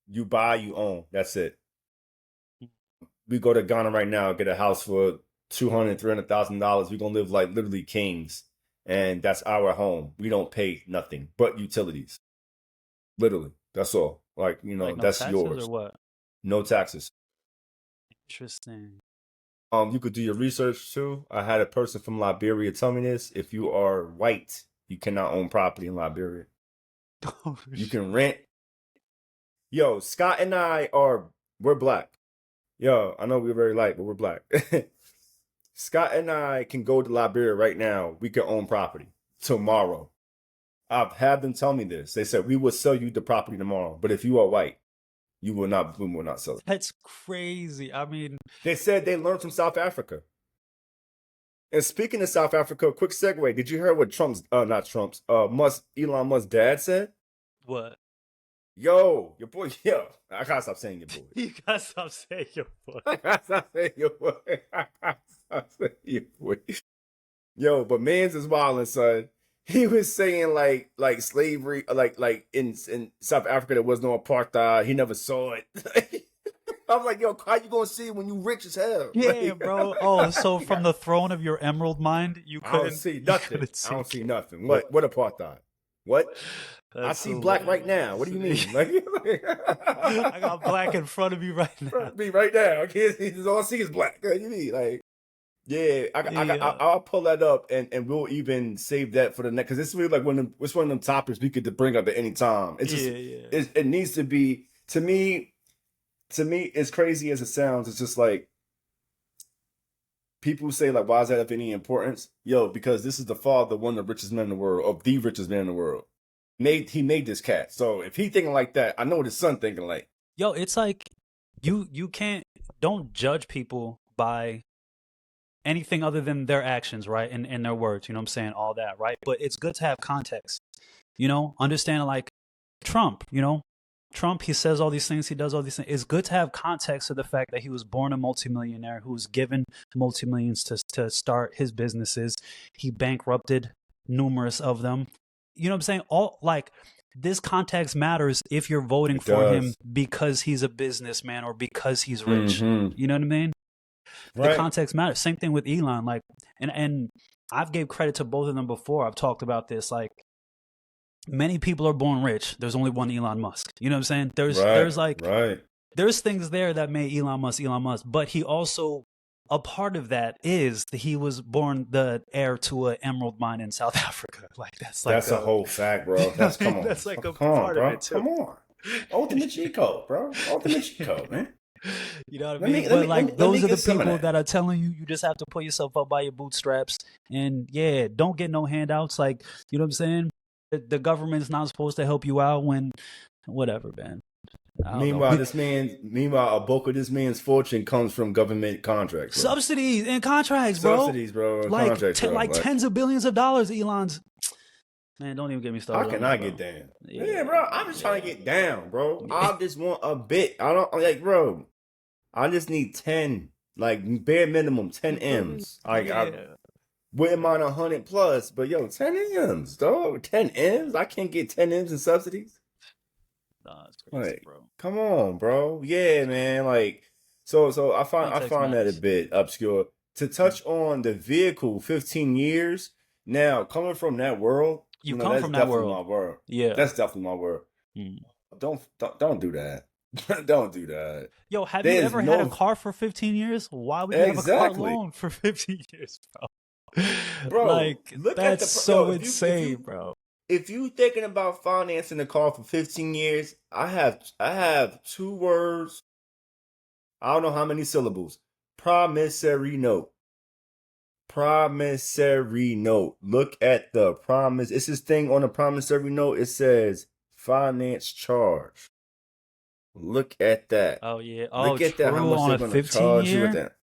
You buy, you own. That's it. We go to Ghana right now, get a house for $200,000, $300,000. We're gonna live like literally kings, and that's our home. We don't pay nothing but utilities. Literally, that's all. Like, you know, Like no that's taxes yours. or what? No taxes. Interesting. You could do your research too. I had a person from Liberia tell me this. If you are white, you cannot own property in Liberia. Oh, You can rent. Yo, Scott and we're black. Yo, I know we're very light, but we're black. Scott and I can go to Liberia right now. We can own property tomorrow. I've had them tell me this. They said, we will sell you the property tomorrow. But if you are white, we will not sell it. That's crazy. I mean, they said they learned from South Africa. And speaking of South Africa, quick segue. Did you hear what Elon Musk's dad said? What? Yo, your boy, yo. I gotta stop saying your boy. You gotta stop saying your boy. I gotta stop saying your boy. I gotta stop saying your boy. Yo, but mans is wildin', son. He was saying like slavery, like in South Africa there was no apartheid. He never saw it. I'm like, yo, how you gonna see it when you rich as hell? Yeah, like, bro. Oh, so from the throne of your emerald mind, you couldn't I don't see nothing. I don't see nothing. What apartheid? What? That's I see black right now. What do you mean? Like, I got black in front of me right now. Front of me right now. I can't see. All I see is black. What do you mean? Like, yeah, I'll pull that up and we'll even save that for the next, because it's really like it's one of them topics we could bring up at any time. It's just it needs to be, to me, as crazy as it sounds, it's just like people say like, why is that of any importance? Yo, because this is the father, one of the richest men in the world, of the richest man in the world. He made this cat. So if he thinking like that, I know what his son thinking like. Yo, it's like you don't judge people by anything other than their actions, right? And their words, you know what I'm saying? All that, right? But it's good to have context, you know? Understand, like, Trump, you know? Trump, he says all these things, he does all these things. It's good to have context to the fact that he was born a multimillionaire who was given multi-millions to start his businesses. He bankrupted numerous of them. You know what I'm saying? All, like, this context matters if you're voting for him because he's a businessman or because he's rich. Mm-hmm. You know what I mean? Right. The context matters. Same thing with Elon. Like, and I've gave credit to both of them before. I've talked about this. Like, many people are born rich. There's only one Elon Musk. You know what I'm saying? There's things there that made Elon Musk, but he also, a part of that is that he was born the heir to an emerald mine in South Africa. Like, that's a whole fact, bro. That's come on. That's like a part of it too. Come on. Ultimate cheat code, bro. Ultimate cheat code, man. You know what I mean? But like, those are the people that are telling you, you just have to pull yourself up by your bootstraps. And yeah, don't get no handouts. Like, you know what I'm saying? The government's not supposed to help you out when, whatever, man. Meanwhile, a bulk of this man's fortune comes from government contracts. Bro. Subsidies and contracts, bro. Subsidies, bro. Like, contracts, bro. Like tens of billions of dollars, Elon's. Man, don't even get me started. How can I get down? Yeah, bro. I'm just trying to get down, bro. I just want a bit. I don't, like, bro. I just need 10, like, bare minimum 10 M's. Like, I wouldn't mind 100 plus, but yo, 10 M's, dog. 10 M's? I can't get 10 M's in subsidies. Nah, it's crazy, like, bro. Come on, bro. Yeah, man. Like, so I find that a bit obscure. To touch on the vehicle, 15 years. Now, coming from that world, you come from that world. My world. Yeah, that's definitely my world. Don't do that. Don't do that. Yo, have you ever had a car for 15 years? Why would you have a car loan for 15 years, bro? Bro, like, that's so insane, bro. If you thinking about financing a car for 15 years, I have 2 words. I don't know how many syllables. Promissory note. Promissory note. Look at the promise. It's this thing on the promissory note. It says finance charge. Look at that. Oh yeah. Oh, look at true. that. How much on they're a gonna 15 charge year? you with that.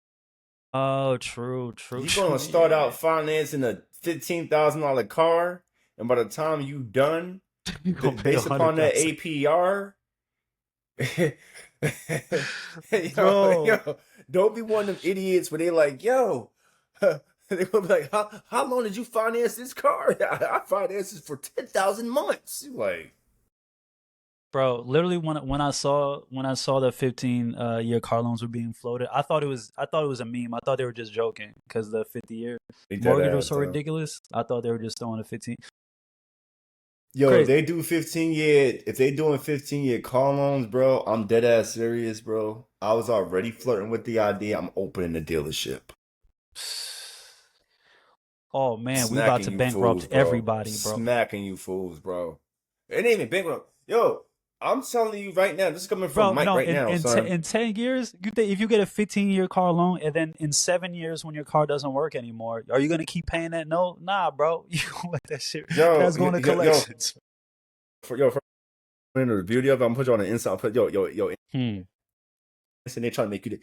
Oh, true. You're gonna start out financing a $15,000 car, and by the time you done, based upon that APR, yo, don't be one of them idiots where they like, yo, They will be like, how long did you finance this car? I financed it for 10,000 months. Like, Bro, literally when I saw the 15 year car loans were being floated, I thought it was a meme. I thought they were just joking because the 50-year they dead mortgage was ass so though. ridiculous. I thought they were just throwing a 15. Yo, Crazy. they do 15-year, if they doing 15-year car loans, bro, I'm dead ass serious, bro. I was already flirting with the idea. I'm opening a dealership. Oh man, we about Smacking to you fools, bankrupt bro. everybody, bro. Smacking you fools, bro. It ain't even bankrupt. Yo, I'm telling you right now, this is coming from Bro, Mike no, right in now, in, te- son. in 10 years, you think if you get a 15-year car loan and then in 7 years when your car doesn't work anymore, are you gonna keep paying that note? Nah, bro. You gonna let that shit Yo, that's going to yo, collections. for the beauty of it, I'm gonna put you on the inside. I'll put yo, Hmm. and they try to make you.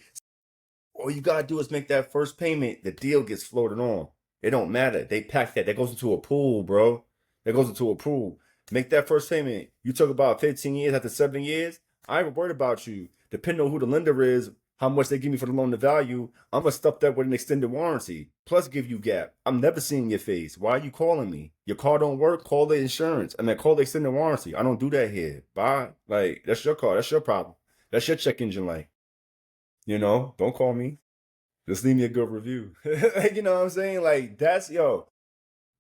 All you gotta do is make that first payment. The deal gets floated on. It don't matter. They pack that. That goes into a pool, bro. That goes into a pool. Make that first payment. You talk about 15 years after 7 years. I ain't worried about you. Depending on who the lender is, how much they give me for the loan to value, I'm gonna stuff that with an extended warranty. Plus give you gap. I'm never seeing your face. Why are you calling me? Your car don't work? Call the insurance. I mean call the extended warranty. I don't do that here. Bye. Like that's your car. That's your problem. That's your check engine light. Don't call me. Just leave me a good review. You know what I'm saying? Like that's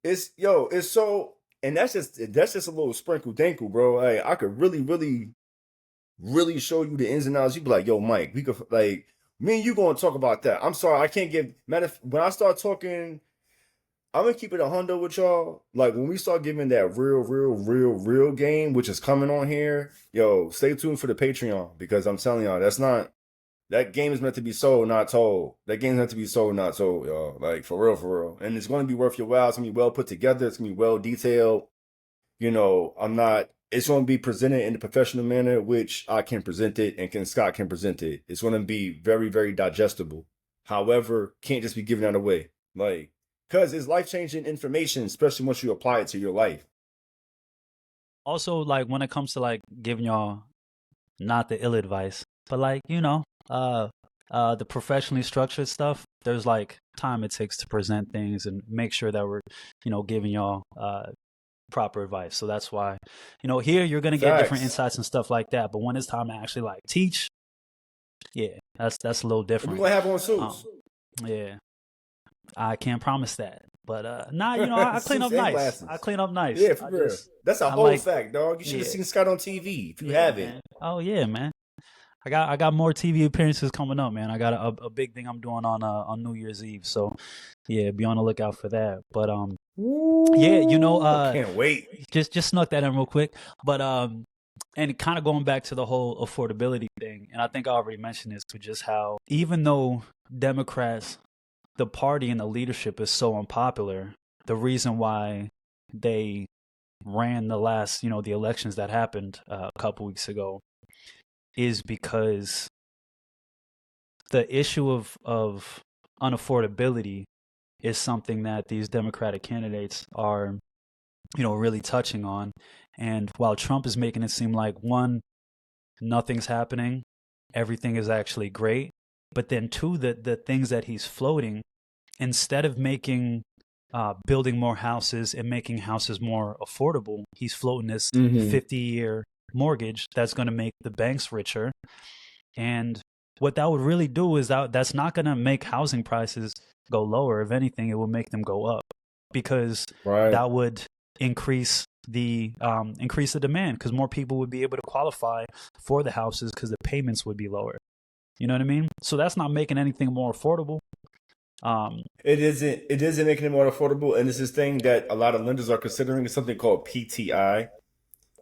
it's so, and that's just a little sprinkle dinkle, bro. Like I could really, really, really show you the ins and outs. You'd be like, yo, Mike, we could like me and you gonna talk about that. I'm sorry, I can't give when I start talking, I'm gonna keep it 100 with y'all. Like when we start giving that real, real, real, real game, which is coming on here, yo, stay tuned for the Patreon because I'm telling y'all, that game is meant to be sold, not told. That game is meant to be sold, not told, y'all. Like, for real, for real. And it's going to be worth your while. It's going to be well put together. It's going to be well detailed. It's going to be presented in a professional manner, which I can present it and Scott can present it. It's going to be very, very digestible. However, can't just be giving that away. Like, because it's life-changing information, especially once you apply it to your life. Also, like when it comes to like giving y'all not the ill advice, but like, the professionally structured stuff, there's like time it takes to present things and make sure that we're, giving y'all proper advice. So that's why, here you're gonna get different Facts. insights and stuff like that. But when it's time to actually like teach, yeah, that's a little And we're different. going to have on Um, suits. yeah, I can't promise that. But nah, I clean Suits up and nice. I glasses. clean up nice. Yeah, for real. That's a I whole like, fact, dog. You should have yeah, seen Scott on TV if you yeah, haven't. man. Oh yeah, man. I got more TV appearances coming up, man. I got a big thing I'm doing on New Year's Eve. So yeah, be on the lookout for that. But yeah, Ooh, I can't wait. just snuck that in real quick. But and kind of going back to the whole affordability thing, and I think I already mentioned this, to just how even though Democrats, the party and the leadership is so unpopular, the reason why they ran the elections that happened a couple weeks ago is because the issue of unaffordability is something that these Democratic candidates are, really touching on. And while Trump is making it seem like, one, nothing's happening, everything is actually great, but then two, the things that he's floating, instead of building more houses and making houses more affordable, he's floating this Mm-hmm. 50-year mortgage that's going to make the banks richer. And what that would really do is that's not going to make housing prices go lower. If anything, it will make them go up, because Right. that would increase the demand, because more people would be able to qualify for the houses because the payments would be lower. You know what I mean? So that's not making anything more affordable. It isn't making it more affordable, and it's this thing that a lot of lenders are considering. It's something called PTI,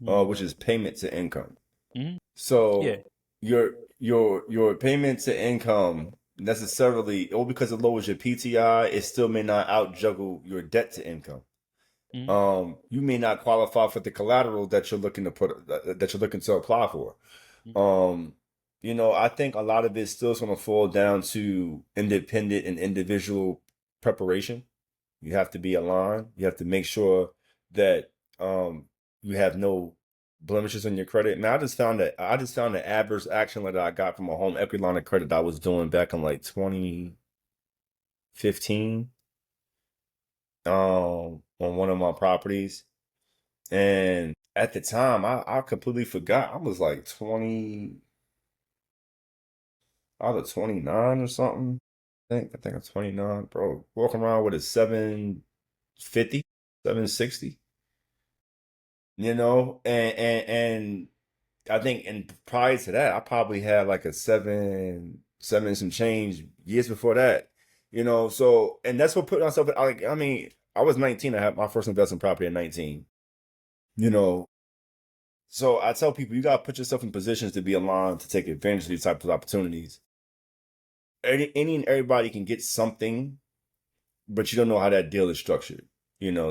mm, which is payment to income. mm, yeah. So your payment to income necessarily, or because it lowers your PTI, it still may not out juggle your debt to income. Mm, You may not qualify for the collateral that you're looking to apply for. mm, Um, I think a lot of it still is going to fall down to independent and individual preparation. You have to be aligned. You have to make sure that you have no blemishes on your credit. Man, I just found the adverse action letter I got from a home equity line of credit I was doing back in like 20. 15 on one of my properties. And at the time, I completely forgot. I was like 20, I was 29 or something. I think I'm 29, bro. Walking around with a 750, 760, and I think, and prior to that, I probably had like a seven and some change years before that, So, and that's what put myself, like, I mean, I was 19. I had my first investment property at 19, you know. So I tell people, you gotta put yourself in positions to be aligned to take advantage of these types of opportunities. Any and everybody can get something, but you don't know how that deal is structured.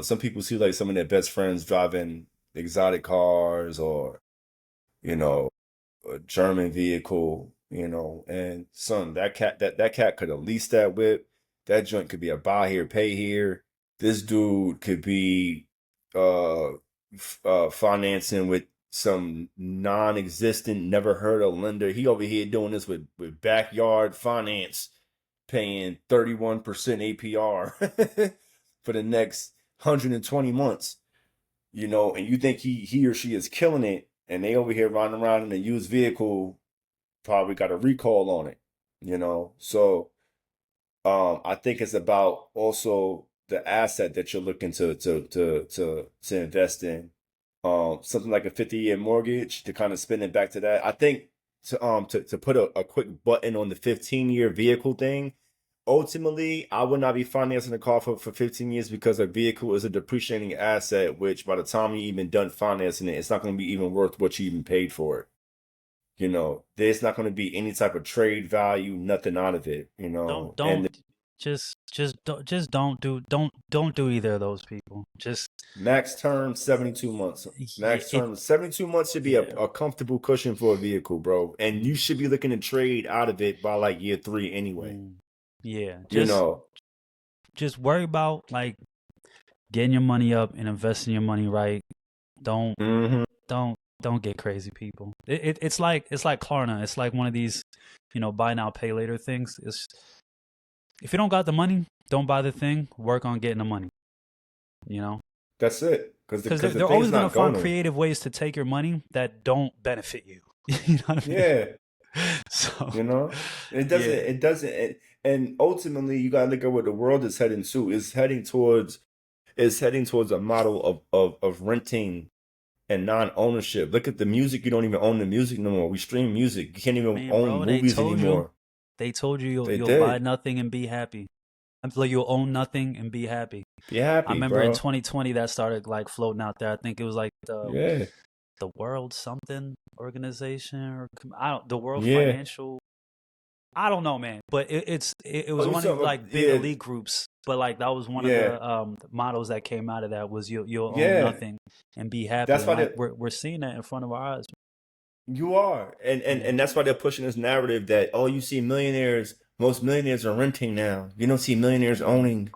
Some people see like some of their best friends driving exotic cars or, you know, a German vehicle, and son, that cat could have leased that whip. That joint could be a buy here, pay here. This dude could be uh financing with some non-existent, never heard of lender. He over here doing this with backyard finance, paying 31% APR for the next 120 months, and you think he or she is killing it, and they over here riding around in a used vehicle, probably got a recall on it. So I think it's about also the asset that you're looking to invest in. Something like a 50-year mortgage, to kind of spin it back to that. I think to put a quick button on the 15-year vehicle thing. Ultimately, I would not be financing a car for 15 years, because a vehicle is a depreciating asset, which by the time you even done financing it, it's not going to be even worth what you even paid for it. There's not going to be any type of trade value, nothing out of it, Don't and don't just don't do either of those people. Just max term 72 months. yeah, Max term 72 months should be yeah, a comfortable cushion for a vehicle, bro. And you should be looking to trade out of it by like year 3 anyway. mm, yeah. You know, Just worry about like getting your money up and investing your money right. Don't hmm don't get crazy, people. It's like Klarna. It's like one of these, buy now pay later things. It's if you don't got the money, don't buy the thing. Work on getting the money. You know, That's it. Because because the they're thing's always gonna not find going. creative ways to take your money that don't benefit you. You know what I mean? Yeah, So you know, it doesn't. yeah, It doesn't. And ultimately, you gotta look at where the world is heading to. Is heading towards a model of renting and non-ownership. Look at the music. You don't even own the music no more. We stream music. You can't even man, own bro, movies anymore. they told you They you'll buy did. nothing and be happy. Like you'll own nothing and be happy. Be I happy, remember in bro. 2020 that started like floating out there. I think it was like Yeah. the World something organization, or I don't, the World Yeah. Financial. I don't know, man, but it Oh, was you one of talking about, like big yeah, elite groups. But like that was one of yeah, the models that came out of that was you'll own yeah. nothing and be happy, That's and why like they we're seeing that in front of our eyes. you are. And, and Yeah, and that's why they're pushing this narrative that, oh, you see millionaires, most millionaires are renting now. You don't see millionaires mm. owning.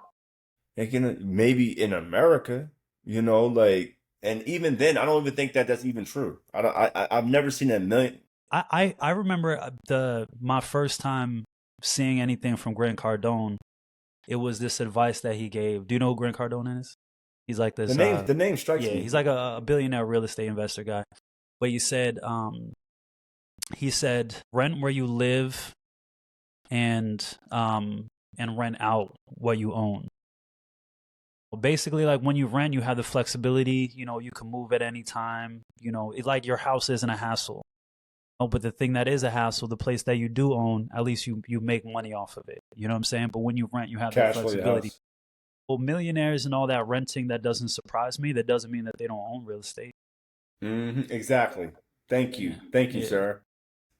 Like, maybe in America, like, and even then, I don't even think that that's even true. I don't. I've never seen a million. I remember the my first time seeing anything from Grant Cardone. It was this advice that he gave. Do you know who Grant Cardone is? He's like The this. name, the name strikes Yeah, me. he's like a billionaire real estate investor guy. But he said rent where you live and rent out what you own. Basically, like when you rent, you have the flexibility. You can move at any time. It's like your house isn't a hassle. Oh, but the thing that is a hassle, the place that you do own, at least you make money off of it. You know what I'm saying? But when you rent, you have that Cash for your flexibility. house. Well, millionaires and all that renting, that doesn't surprise me. That doesn't mean that they don't own real estate. Exactly. Yeah, Thank you, yeah, sir.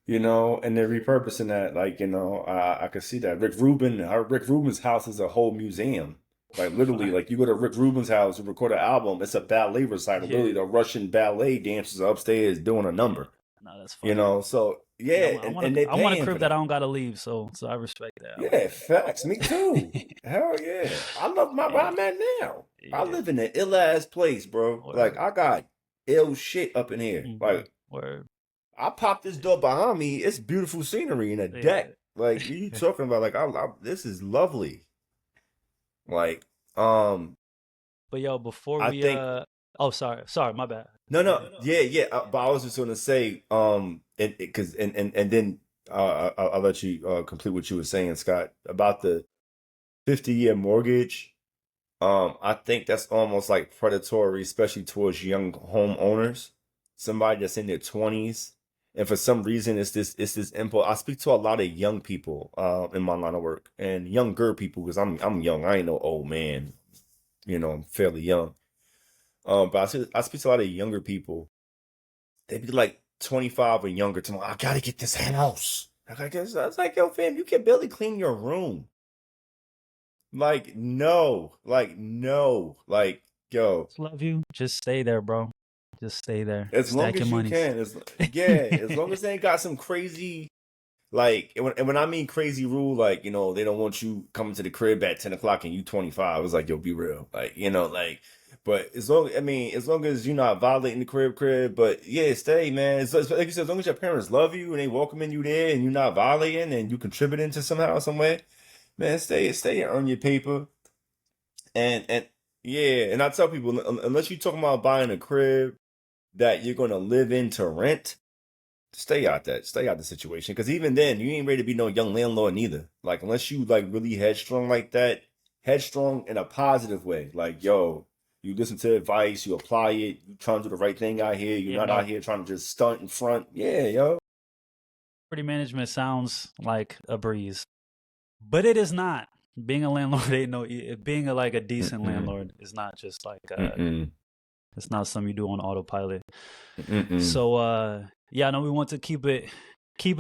And they're repurposing that. Like, I could see that. Rick Rubin's house is a whole museum. Like, literally, right. like, you go to Rick Rubin's house to record an album, it's a ballet recital. Literally, Yeah, the Russian ballet dancers are upstairs doing a yeah. number. No, that's fire. So Yeah, yeah, and they're I want a paying for crib that I that. don't gotta leave. So I respect that. I like Yeah, facts. Me too. that. Hell yeah. I love where Yeah, I'm at now. I yeah. live in an ill ass place, bro. Like, Word. I got ill shit up in here. Like, Word. I pop this door behind me. It's beautiful scenery and a Yeah. deck. Like, what are you talking about? Like, this is lovely. Like, But yo, before I we think oh, sorry, my bad. no, yeah, yeah. But I was just gonna say, and because and then I'll let you complete what you were saying, Scott, about the 50-year mortgage. I think that's almost like predatory, especially towards young homeowners. Somebody that's in their 20s, and for some reason, it's this impulse. I speak to a lot of young people, in my line of work, and younger people because I'm young. I ain't no old man. I'm fairly young. But I speak to a lot of younger people. They be like 25 or younger. To me, I gotta get this house. I was like, yo, fam, you can barely clean your room. Like, no, like, yo. Just love you. Just stay there, bro. Just stay there. As long Stack your as you monies. can, yeah, as long as they ain't got some crazy, like, and when I mean crazy rule, like, they don't want you coming to the crib at 10 o'clock and you 25. It's like, yo, be real. Like, like, but as long as you're not violating the crib, but yeah, stay, man. It's like you said, as long as your parents love you and they welcoming you there and you're not violating and you contributing to somehow, some way, man, stay and earn your paper. And yeah, and I tell people, unless you're talking about buying a crib that you're gonna live in to rent, stay out the situation. Because even then, you ain't ready to be no young landlord neither. Like unless you like really headstrong like that, headstrong in a positive way. Like yo, you listen to advice, you apply it, you trying to do the right thing out here. You're Yeah, not out no. here trying to just stunt in front. Yeah, yo. Property management sounds like a breeze, but it is not. Being a landlord ain't no. Being like a decent Mm-mm, landlord is not just like mm-mm, it's not something you do on autopilot. mm-mm. So yeah, I know we want to keep it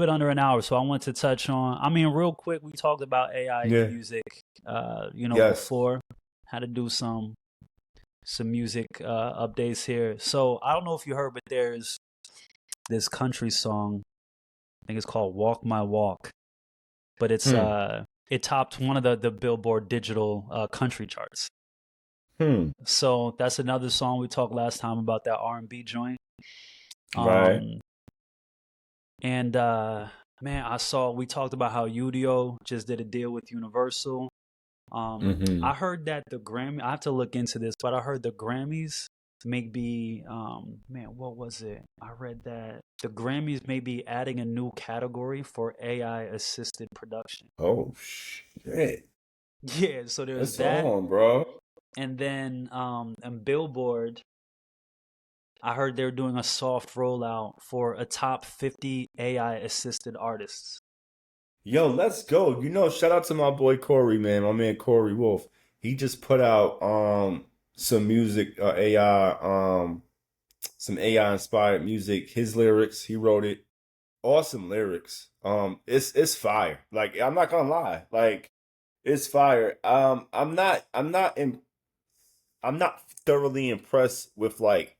under an hour. So I want to touch on. I mean, real quick, we talked about AI in Yeah. music. Yes. Before how to do some music updates here. So I don't know if you heard, but there's this country song. I think it's called "Walk My Walk," but Hmm. it topped one of the Billboard digital country charts. Hmm. So that's another song we talked last time about that R&B joint. Right. Um, and man, we talked about how Udio just did a deal with Universal. Mm-hmm. I heard that the Grammy. I have to look into this, but I heard the Grammys may be. Man, what was it? I read that the Grammys may be adding a new category for AI assisted production. Oh shit. Yeah, so there's It's that, on, bro. and then and Billboard. I heard they're doing a soft rollout for a top 50 AI assisted artists. Yo, let's go. Shout out to my boy Corey, man. My man Corey Wolf. He just put out some music, some AI inspired music. His lyrics, he wrote it. Awesome lyrics. It's fire. Like I'm not gonna lie. Like it's fire. I'm not thoroughly impressed with like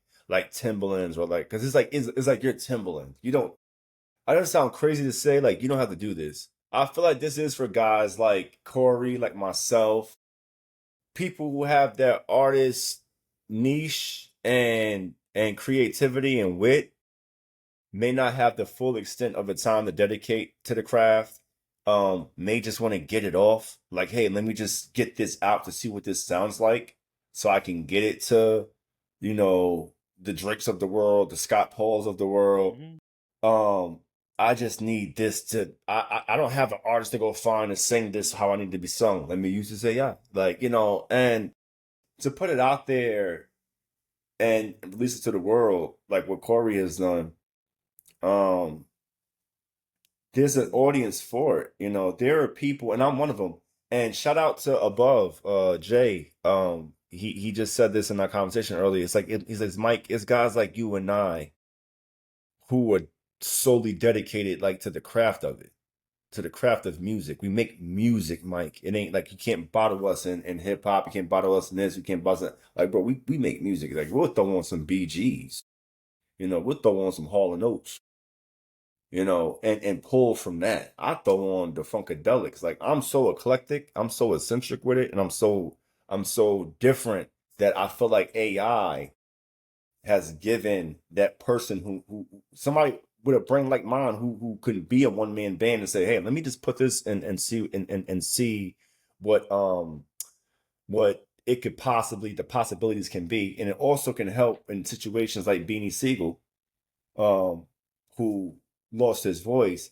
Timberlands or like because it's like you're Timberland. You don't I don't sound crazy to say like you don't have to do this. I feel like this is for guys like Corey, like myself, people who have that artist niche and creativity and wit may not have the full extent of the time to dedicate to the craft. May just want to get it off. Like, hey, let me just get this out to see what this sounds like, so I can get it to, the Drakes of the world, the Scott Pauls of the world. Hmm. Um, I just need this to. I don't have an artist to go find and sing this how I need to be sung. Let me use this AI, like and to put it out there and release it to the world, like what Corey has done. Um, there's an audience for it. There are people, and I'm one of them. And shout out to Above, Jay. He just said this in our conversation earlier. It's like he says, Mike, it's guys like you and I who are solely dedicated like to the craft of it, to the craft of music. We make music, Mike. It ain't like you can't bottle us in hip hop. You can't bottle us in this. You can't bottle us like, bro. We make music. Like we'll throw on some BGs. We'll throw on some Hall and Oates, and pull from that. I throw on the Funkadelics. Like I'm so eclectic, I'm so eccentric with it, and I'm so different that I feel like AI has given that person who somebody with a brain like mine who could be a one man band and say, hey, let me just put this and see and see what what it could possibly, the possibilities can be. And it also can help in situations like Beanie Siegel, who lost his voice.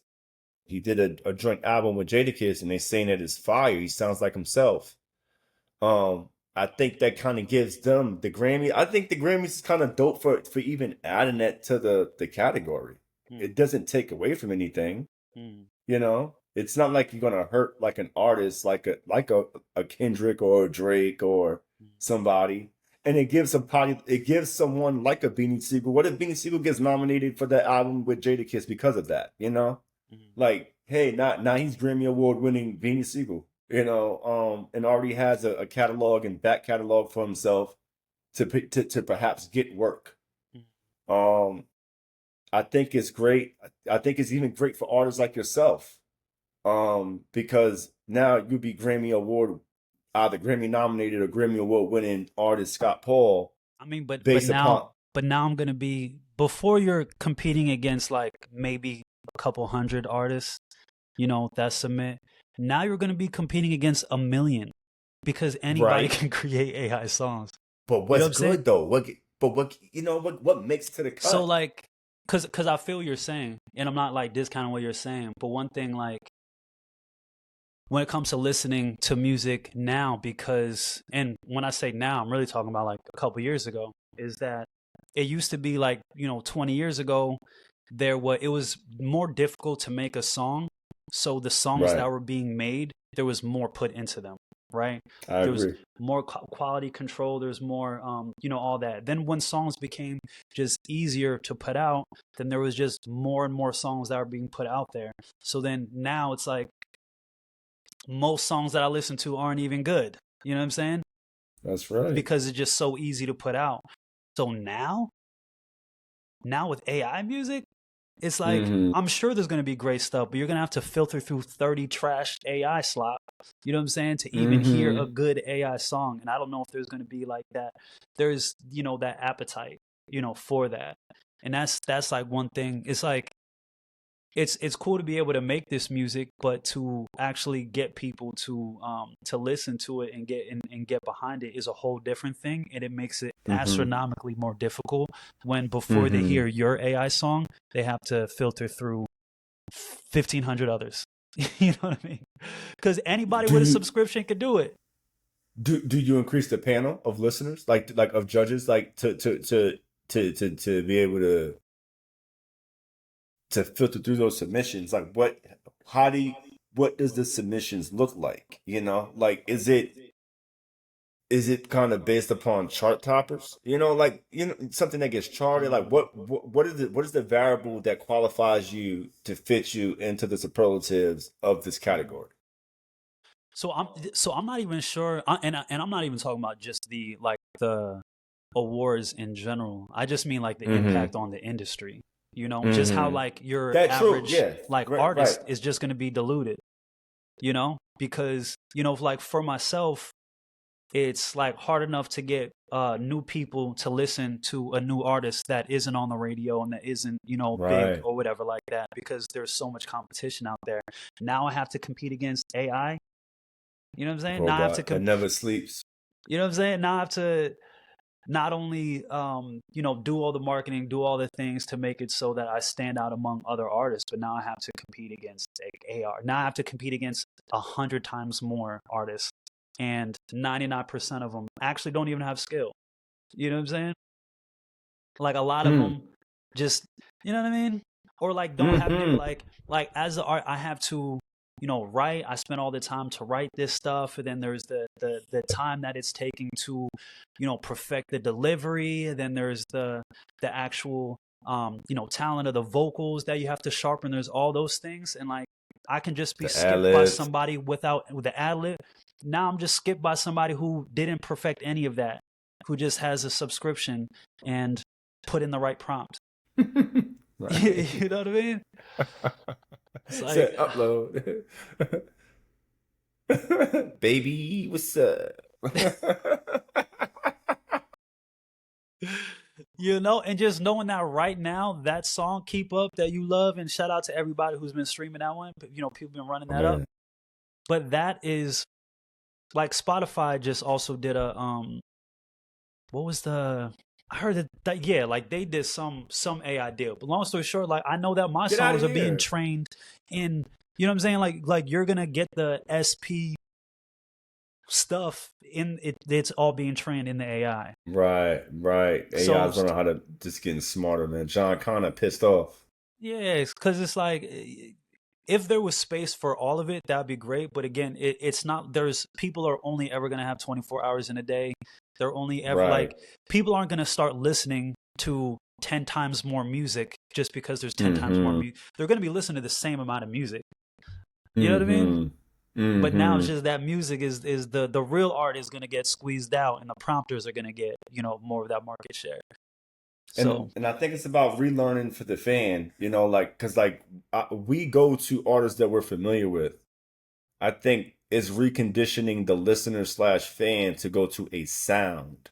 He did a joint album with Jadakiss, and they saying that it's fire. He sounds like himself. I think that kind of gives them the Grammy. I think the Grammys is kind of dope for even adding that to the category. It doesn't take away from anything. You know, it's not like you're gonna hurt like an artist, like a Kendrick or a Drake or somebody. And it gives someone like a Beanie Siegel. What if Beanie Siegel gets nominated for that album with Jadakiss because of that? You know, like, hey, now he's Grammy Award winning Beanie Siegel. You know, and already has a catalog and back catalog for himself to perhaps get work. I think it's great. I think it's even great for artists like yourself, because now you'll be Grammy Award, either Grammy nominated or Grammy Award winning artist Scott Paul. I mean, but now I'm gonna be, before you're competing against like maybe a couple hundred artists, you know, that submit. Now you're gonna be competing against a million, because anybody can create AI songs. But what's good though? What makes it to the cut? So like, cause I feel what you're saying, and I'm not like discounting what you're saying, but one thing, like, when it comes to listening to music now, because, and when I say now, I'm really talking about like a couple years ago, is that it used to be like, 20 years ago, it was more difficult to make a song. So the songs that were being made, there was more put into them, right? There was more quality control. There's more, all that. Then when songs became just easier to put out, then there was just more and more songs that were being put out there. So then now it's like, most songs that I listen to aren't even good. You know what I'm saying? That's right. Because it's just so easy to put out. So now with AI music, it's like, I'm sure there's going to be great stuff, but you're going to have to filter through 30 trash AI slop, you know what I'm saying, to even hear a good AI song. And I don't know if there's going to be like that. There's, that appetite, for that. And that's like one thing. It's like, it's cool to be able to make this music, but to actually get people to listen to it and get behind it is a whole different thing, and it makes it astronomically more difficult when before they hear your AI song, they have to filter through 1,500 others. You know what I mean? Because anybody with a subscription could do it. Do you increase the panel of listeners, like of judges, like to be able to filter through those submissions? Like, what does the submissions look like? Like, is it kind of based upon chart toppers? Something that gets charted. Like, what is the variable that qualifies you to fit you into the superlatives of this category? So I'm not even sure, and I'm not even talking about just the awards in general. I just mean like the impact on the industry. Just how like your average artist is just going to be diluted, because, like for myself, it's like hard enough to get new people to listen to a new artist that isn't on the radio and that isn't, big or whatever like that, because there's so much competition out there. Now I have to compete against AI. You know what I'm saying? Now I have to never sleeps. You know what I'm saying? Now I have to not only do all the marketing, do all the things to make it so that I stand out among other artists, but now I have to compete against AR. Now I have to compete against 100 times more artists, and 99% of them actually don't even have skill. You know what I'm saying? Like a lot of them just, you know what I mean? Or like don't have like as the art, I have to write. I spent all the time to write this stuff, and then there's the time that it's taking to, perfect the delivery. And then there's the actual, talent of the vocals that you have to sharpen. There's all those things, and like I can just be skipped by somebody with the ad lib. Now I'm just skipped by somebody who didn't perfect any of that, who just has a subscription and put in the right prompt. You know what I mean? It's like, upload. Baby, what's up? And just knowing that right now, that song Keep Up that you love, and shout out to everybody who's been streaming that one, people been running that up. But that is like Spotify just also did a what was the I heard that yeah, like they did some AI deal. But long story short, like I know that my Get out of songs are being here. trained in, you know what I'm saying? Like you're gonna get the SP stuff in it. It's all being trained in the AI. Right, right. So AI's learning how to just getting smarter, man. John Connor pissed off. yeah, because it's like if there was space for all of it, that'd be great. But again, it's not. There's people are only ever gonna have 24 hours in a day. They're only ever Right. like people aren't gonna start listening to 10 times more music just because there's 10 times more Mm-hmm. music. They're gonna be listening to the same amount of music. You know what I mean? Mm-hmm. But now it's Mm-hmm. just that music is the real art is gonna get squeezed out, and the prompters are gonna get more of that market share. So And I think it's about relearning for the fan, like because we go to artists that we're familiar with. I think it's reconditioning the listener slash fan to go to a sound.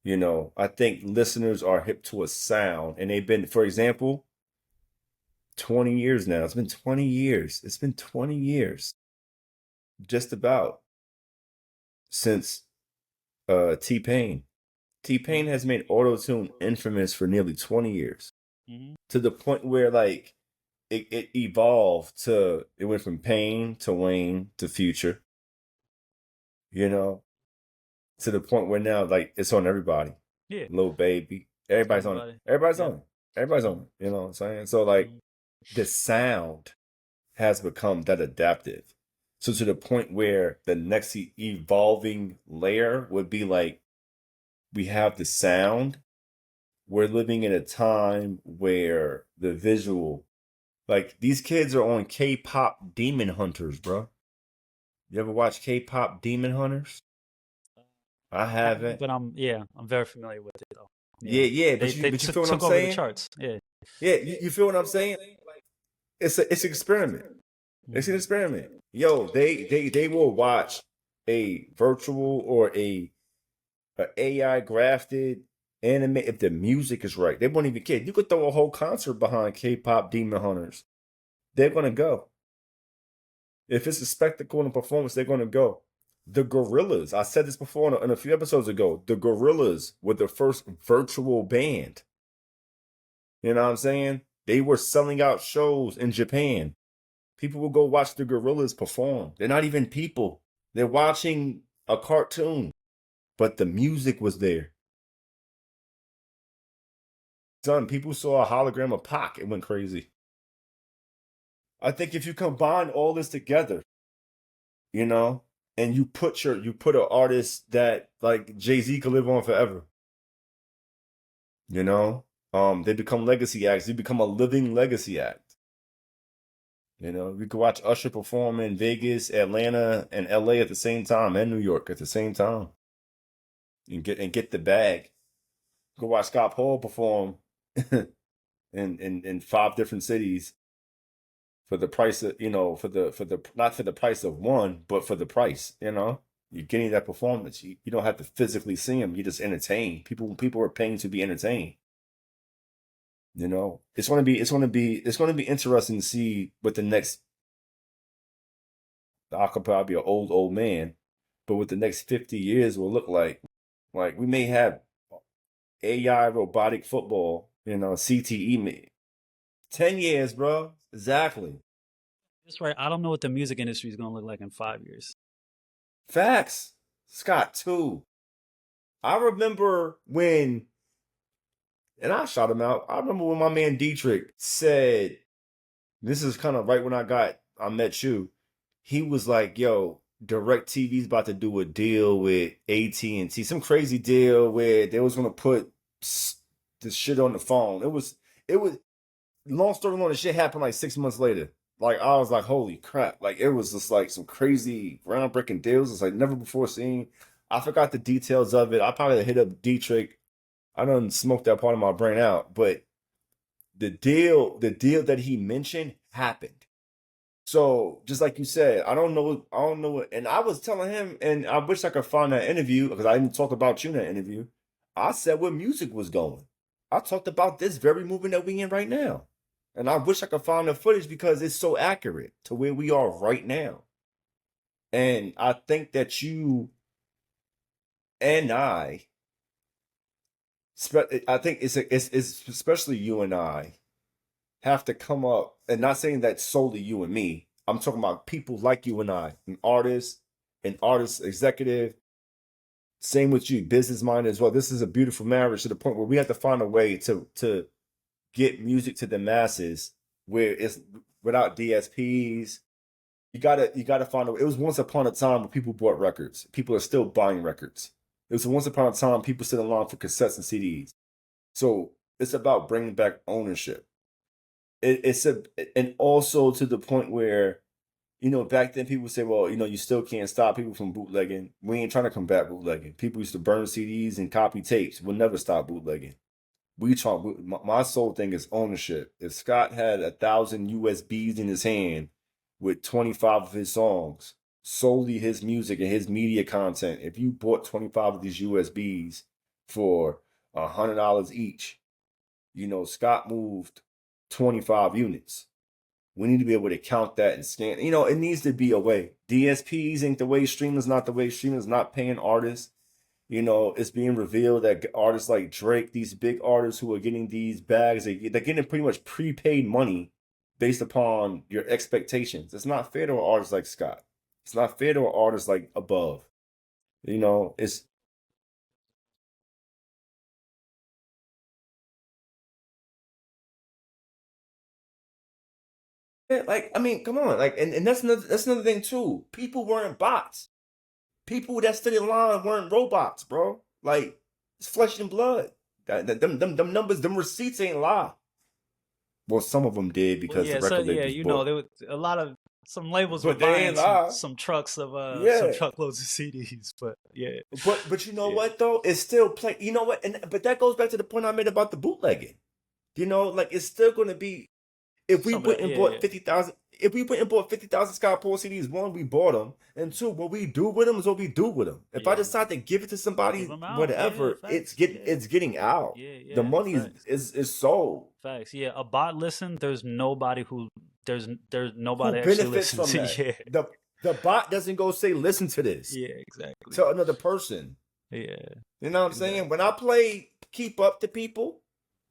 I think listeners are hip to a sound, and they've been, for example, 20 years now. It's been 20 years. It's been 20 years, just about, since T-Pain. T-Pain mhm, has made auto-tune infamous for nearly 20 years, mhm. to the point where like it evolved to it went from Pain to Wayne to Future, you know, to the point where now like it's on everybody. Yeah, Lil Baby, everybody's on it. everybody. Everybody's Yep. on it. Everybody's on Mhm, it. You know what I'm saying? So like mhm. the sound has become that adaptive. So to the point where the next evolving layer would be like we have the sound. We're living in a time where the visual, like these kids are on K-pop Demon Hunters, bro. You ever watch K-pop Demon Hunters? I I haven't, haven't. but I'm very familiar with it though. Yeah, Yeah, yeah, they but you feel what I'm took over the saying? charts. Yeah. Yeah, you feel what I'm saying? It's an experiment. It's an Mhm. experiment. Yo, they will watch a virtual or a AI grafted anime if the music is right. They won't even care. You could throw a whole concert behind K-pop Demon Hunters. They're gonna go. If it's a spectacle and a performance, they're gonna go. The Gorillas, I said this before in a few episodes ago. The Gorillas were the first virtual band. You know what I'm saying? They were selling out shows in Japan. People will go watch the Gorillas perform. They're not even people. They're watching a cartoon, but the music was there. Son, people saw a hologram of Pac. It went crazy. I think if you combine all this together, you know, and you put an artist that like Jay-Z could live on forever, you know, they become legacy acts. They become a living legacy act. We could watch Usher perform in Vegas, Atlanta, and LA at the same time, and New York at the same time, and get the bag. Go watch Scott Paul perform in 5 different cities for the price of for the not for the price of one, but for the price. You're getting that performance. You don't have to physically see them. You just entertain people are paying to be entertained. It's going to be interesting to see what the next. I could probably be an old man, but what the next 50 years will look like. Like we may have AI robotic football, CTE. 10 years, bro. Exactly. That's right. I don't know what the music industry is gonna look like in 5 years. Facts. Scott, too. I remember when, and I shot him out. I remember when my man Dietrich said, this is kind of right when I met you. He was like, yo, DirecTV's about to do a deal with AT&T, some crazy deal where they was going to put this shit on the phone. It was, long story long, the shit happened like 6 months later. Like, I was like, holy crap. Like, it was just like some crazy groundbreaking deals. It's like never before seen. I forgot the details of it. I probably hit up Dietrich. I done smoked that part of my brain out. But the deal that he mentioned happened. So just like you said, I don't know. And I was telling him, and I wish I could find that interview because I didn't talk about you in that interview. I said where music was going. I talked about this very movement that we in right now. And I wish I could find the footage because it's so accurate to where we are right now. And I think that you and I think it's especially you and I have to come up, and not saying that solely you and me. I'm talking about people like you and I, an artist executive. Same with you, business minded as well. This is a beautiful marriage to the point where we have to find a way to get music to the masses where it's without DSPs. You gotta find a. It was once upon a time when people bought records. People are still buying records. It was once upon a time people stood in line for cassettes and CDs. So it's about bringing back ownership. And also to the point where, back then people say, well, you still can't stop people from bootlegging. We ain't trying to combat bootlegging. People used to burn CDs and copy tapes. We'll never stop bootlegging. My sole thing is ownership. If Scott had 1,000 USBs in his hand with 25 of his songs, solely his music and his media content, if you bought 25 of these USBs for $100 each, Scott moved 25 units. We need to be able to count that and scan. It needs to be a way. DSPs ain't the way. Streamers not the way. Streamers not paying artists. It's being revealed that artists like Drake, these big artists who are getting these bags, they're getting pretty much prepaid money based upon your expectations. It's not fair to an artist like Scott. It's not fair to an artist like Above. It's like, I mean, come on, like, and that's another thing too. People weren't bots. People that stood in line weren't robots, bro. Like, it's flesh and blood. Them numbers, them receipts ain't lie. Well, some of them did Well, because the yeah, so record yeah, labels bought. there was a lot of some labels were But they buying ain't lie. some trucks of some Yeah. truckloads of CDs, but yeah, But you know yeah, what though? It's still play. You know what? But that goes back to the point I made about the bootlegging. Like it's still going to be. If we some of went that, and yeah, yeah, bought 50,000, if we went and bought 50,000 Scott Paul CDs, one, we bought them, and two, what we do with them is what we do with them. If I yeah. decide to give it to Give somebody, them out, yeah, whatever, facts, yeah, it's getting out. yeah, The yeah, money is facts, is is sold. facts. Yeah, a bot listen. There's Who nobody actually benefits listens. from that? Yeah, The bot doesn't go say listen to this yeah, exactly. to another person. Yeah, You know what I'm saying? When I exactly. play Keep Up to people,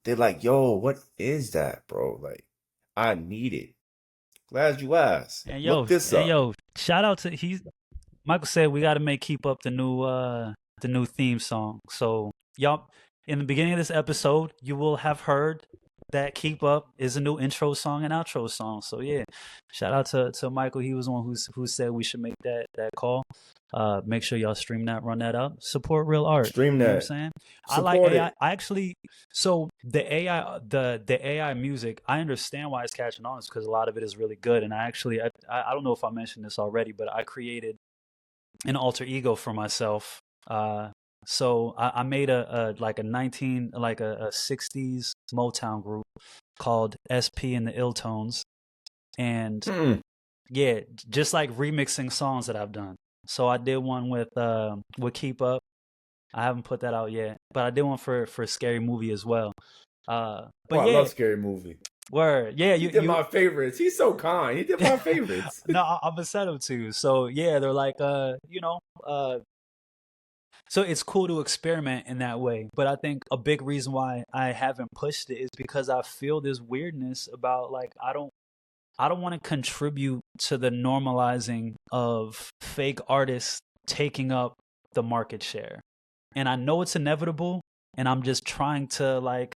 they're like, "Yo, what is that, bro? Like, I need it." Glad you asked. Look this And up. yo, shout out to Michael said we got to make keep up the new theme song. So y'all, in the beginning of this episode, you will have heard that keep up is a new intro song and outro song. So yeah, shout out to Michael. He was the one who said we should make that call. Make sure y'all stream that, run that up, support real art. Stream You know what I'm that. saying? I like Support AI. it. I actually, so the AI music, I understand why it's catching on. It's because a lot of it is really good. And I don't know if I mentioned this already, but I created an alter ego for myself. So I made a 60s Motown group called SP and the Ill Tones, and Hmm. yeah, just like remixing songs that I've done. So I did one with Keep Up. I haven't put that out yet, but I did one for Scary Movie as well. Oh, But I yeah, love Scary Movie. word, yeah, He did my favorites. He's so kind. He did my favorites. no, I'm gonna set them to. So yeah, they're like so it's cool to experiment in that way. But I think a big reason why I haven't pushed it is because I feel this weirdness about like I don't want to contribute to the normalizing of fake artists taking up the market share. And I know it's inevitable, and I'm just trying to like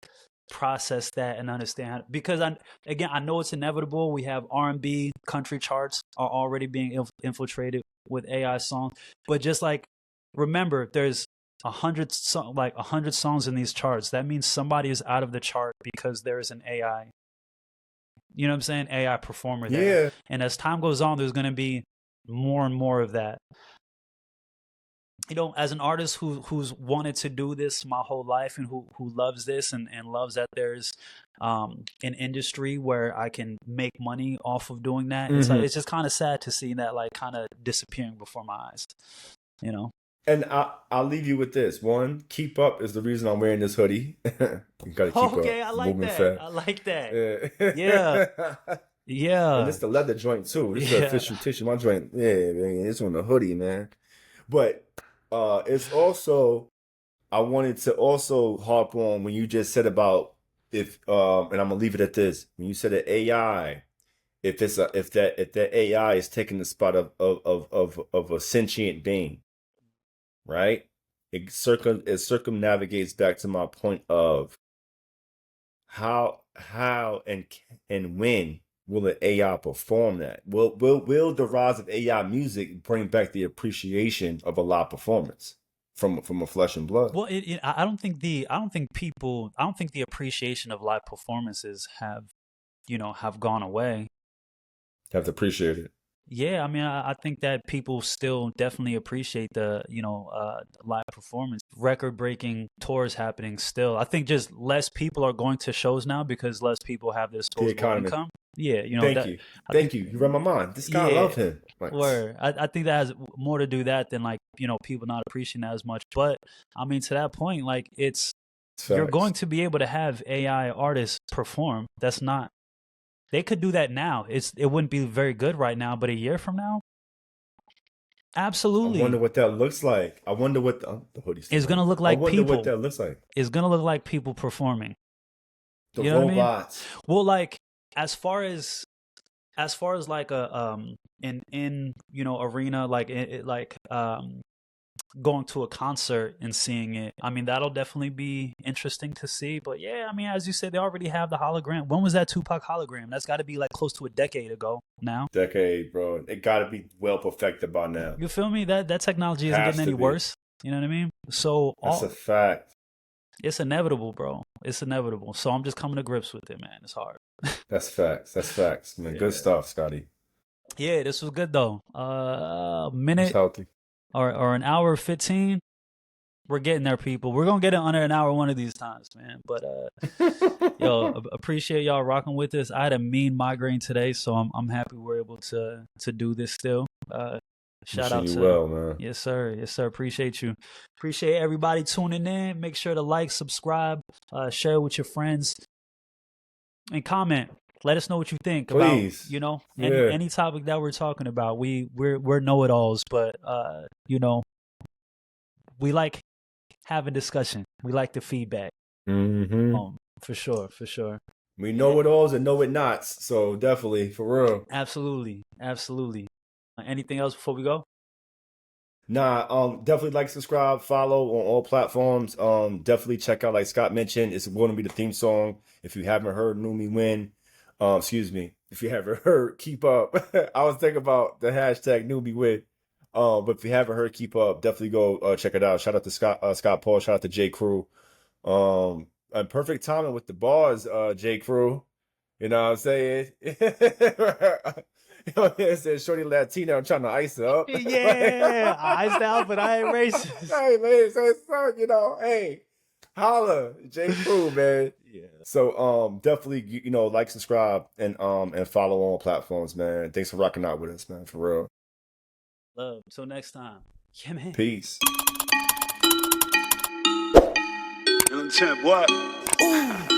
process that and understand because I know it's inevitable. We have R&B, country charts are already being infiltrated with AI songs, but just like remember, there's a hundred songs in these charts. That means somebody is out of the chart because there's an AI. You know what I'm saying? AI performer there, Yeah. and as time goes on, there's going to be more and more of that. As an artist who's wanted to do this my whole life and who loves this and loves that there's an industry where I can make money off of doing that. It's like Mm-hmm. it's just kind of sad to see that like kind of disappearing before my eyes. You know. And I'll leave you with this. One, Keep Up is the reason I'm wearing this hoodie. You gotta keep up. Okay, I like Moving that. fast. I like that. Yeah. Yeah. And Yeah. it's the leather joint too. This is the Yeah. official tissue. My joint, yeah, man, it's on the hoodie, man. But it's also I wanted to also harp on when you just said about if and I'm gonna leave it at this. When you said that AI, if that AI is taking the spot of a sentient being, right? It circumnavigates back to my point of how and when will the AI perform that? Will the rise of AI music bring back the appreciation of a live performance from a flesh and blood? Well, I don't think the appreciation of live performances have gone away. Have to appreciate it. Yeah, I mean, I think that people still definitely appreciate the, live performance. Record-breaking tours happening still. I think just less people are going to shows now because less people have The disposable economy. income. Yeah, Thank that you. I think Thank you. You read my mind. This guy, I yeah, love him. Like, where I think that has more to do that than like, people not appreciating that as much. But I mean, to that point, like it's you're facts. going to be able to have AI artists perform. That's not They could do that now. It wouldn't be very good right now, but a year from now, I wonder absolutely. what that looks like. I wonder what the hoodie's still It's on. gonna look I like wonder what people. that looks like. It's gonna look like people performing. The You know what I mean? robots. Well, like as far as like a in arena, like going to a concert and seeing it. I mean, that'll definitely be interesting to see. But yeah, I mean, as you said, they already have the hologram. When was that Tupac hologram? That's got to be like close to a decade ago now. Decade, bro. It got to be well perfected by now. You feel me? That technology isn't getting Has to any be. worse. You know what I mean? So That's a fact. it's inevitable, bro. It's inevitable. So I'm just coming to grips with it, man. It's hard. That's facts. That's facts, man. Good Yeah. stuff, Scotty. Yeah, this was good though. A It's minute healthy. or an hour 15. We're getting there, people. We're gonna get it under an hour one of these times, man. But yo, appreciate y'all rocking with us. I had a mean migraine today, so I'm happy we're able to do this still. Shout Wishing out you to well, man. Yes, sir. Yes, sir. Appreciate you. Appreciate everybody tuning in. Make sure to like, subscribe, share with your friends, and comment. Let us know what you think about, Please. any Yeah. any topic that we're talking about. We're know-it-alls, but we like having discussion. We like the feedback. Mm-hmm. For sure, for sure. We know it alls and know it nots. So definitely, for real. Absolutely, absolutely. Anything else before we go? Nah, definitely like, subscribe, follow on all platforms. Definitely check out, like Scott mentioned, it's going to be the theme song. If you haven't heard New Me Win, excuse me, if you haven't heard Keep Up, I was thinking about the hashtag New Me Win. But if you haven't heard Keep Up, definitely go check it out. Shout out to Scott Paul, shout out to J. Crew. And perfect timing with the bars, J. Crew. You know what I'm saying? You know what I'm saying? Shorty Latina, I'm trying to ice her up. Yeah, I iced out, but I ain't racist. Hey, man, so, hey, holla, J. Crew, man. Yeah. So, definitely, like, subscribe, and follow on platforms, man. Thanks for rocking out with us, man, for real. Love. Till next time. Yeah, man. Peace. Young Temp, what? Ooh.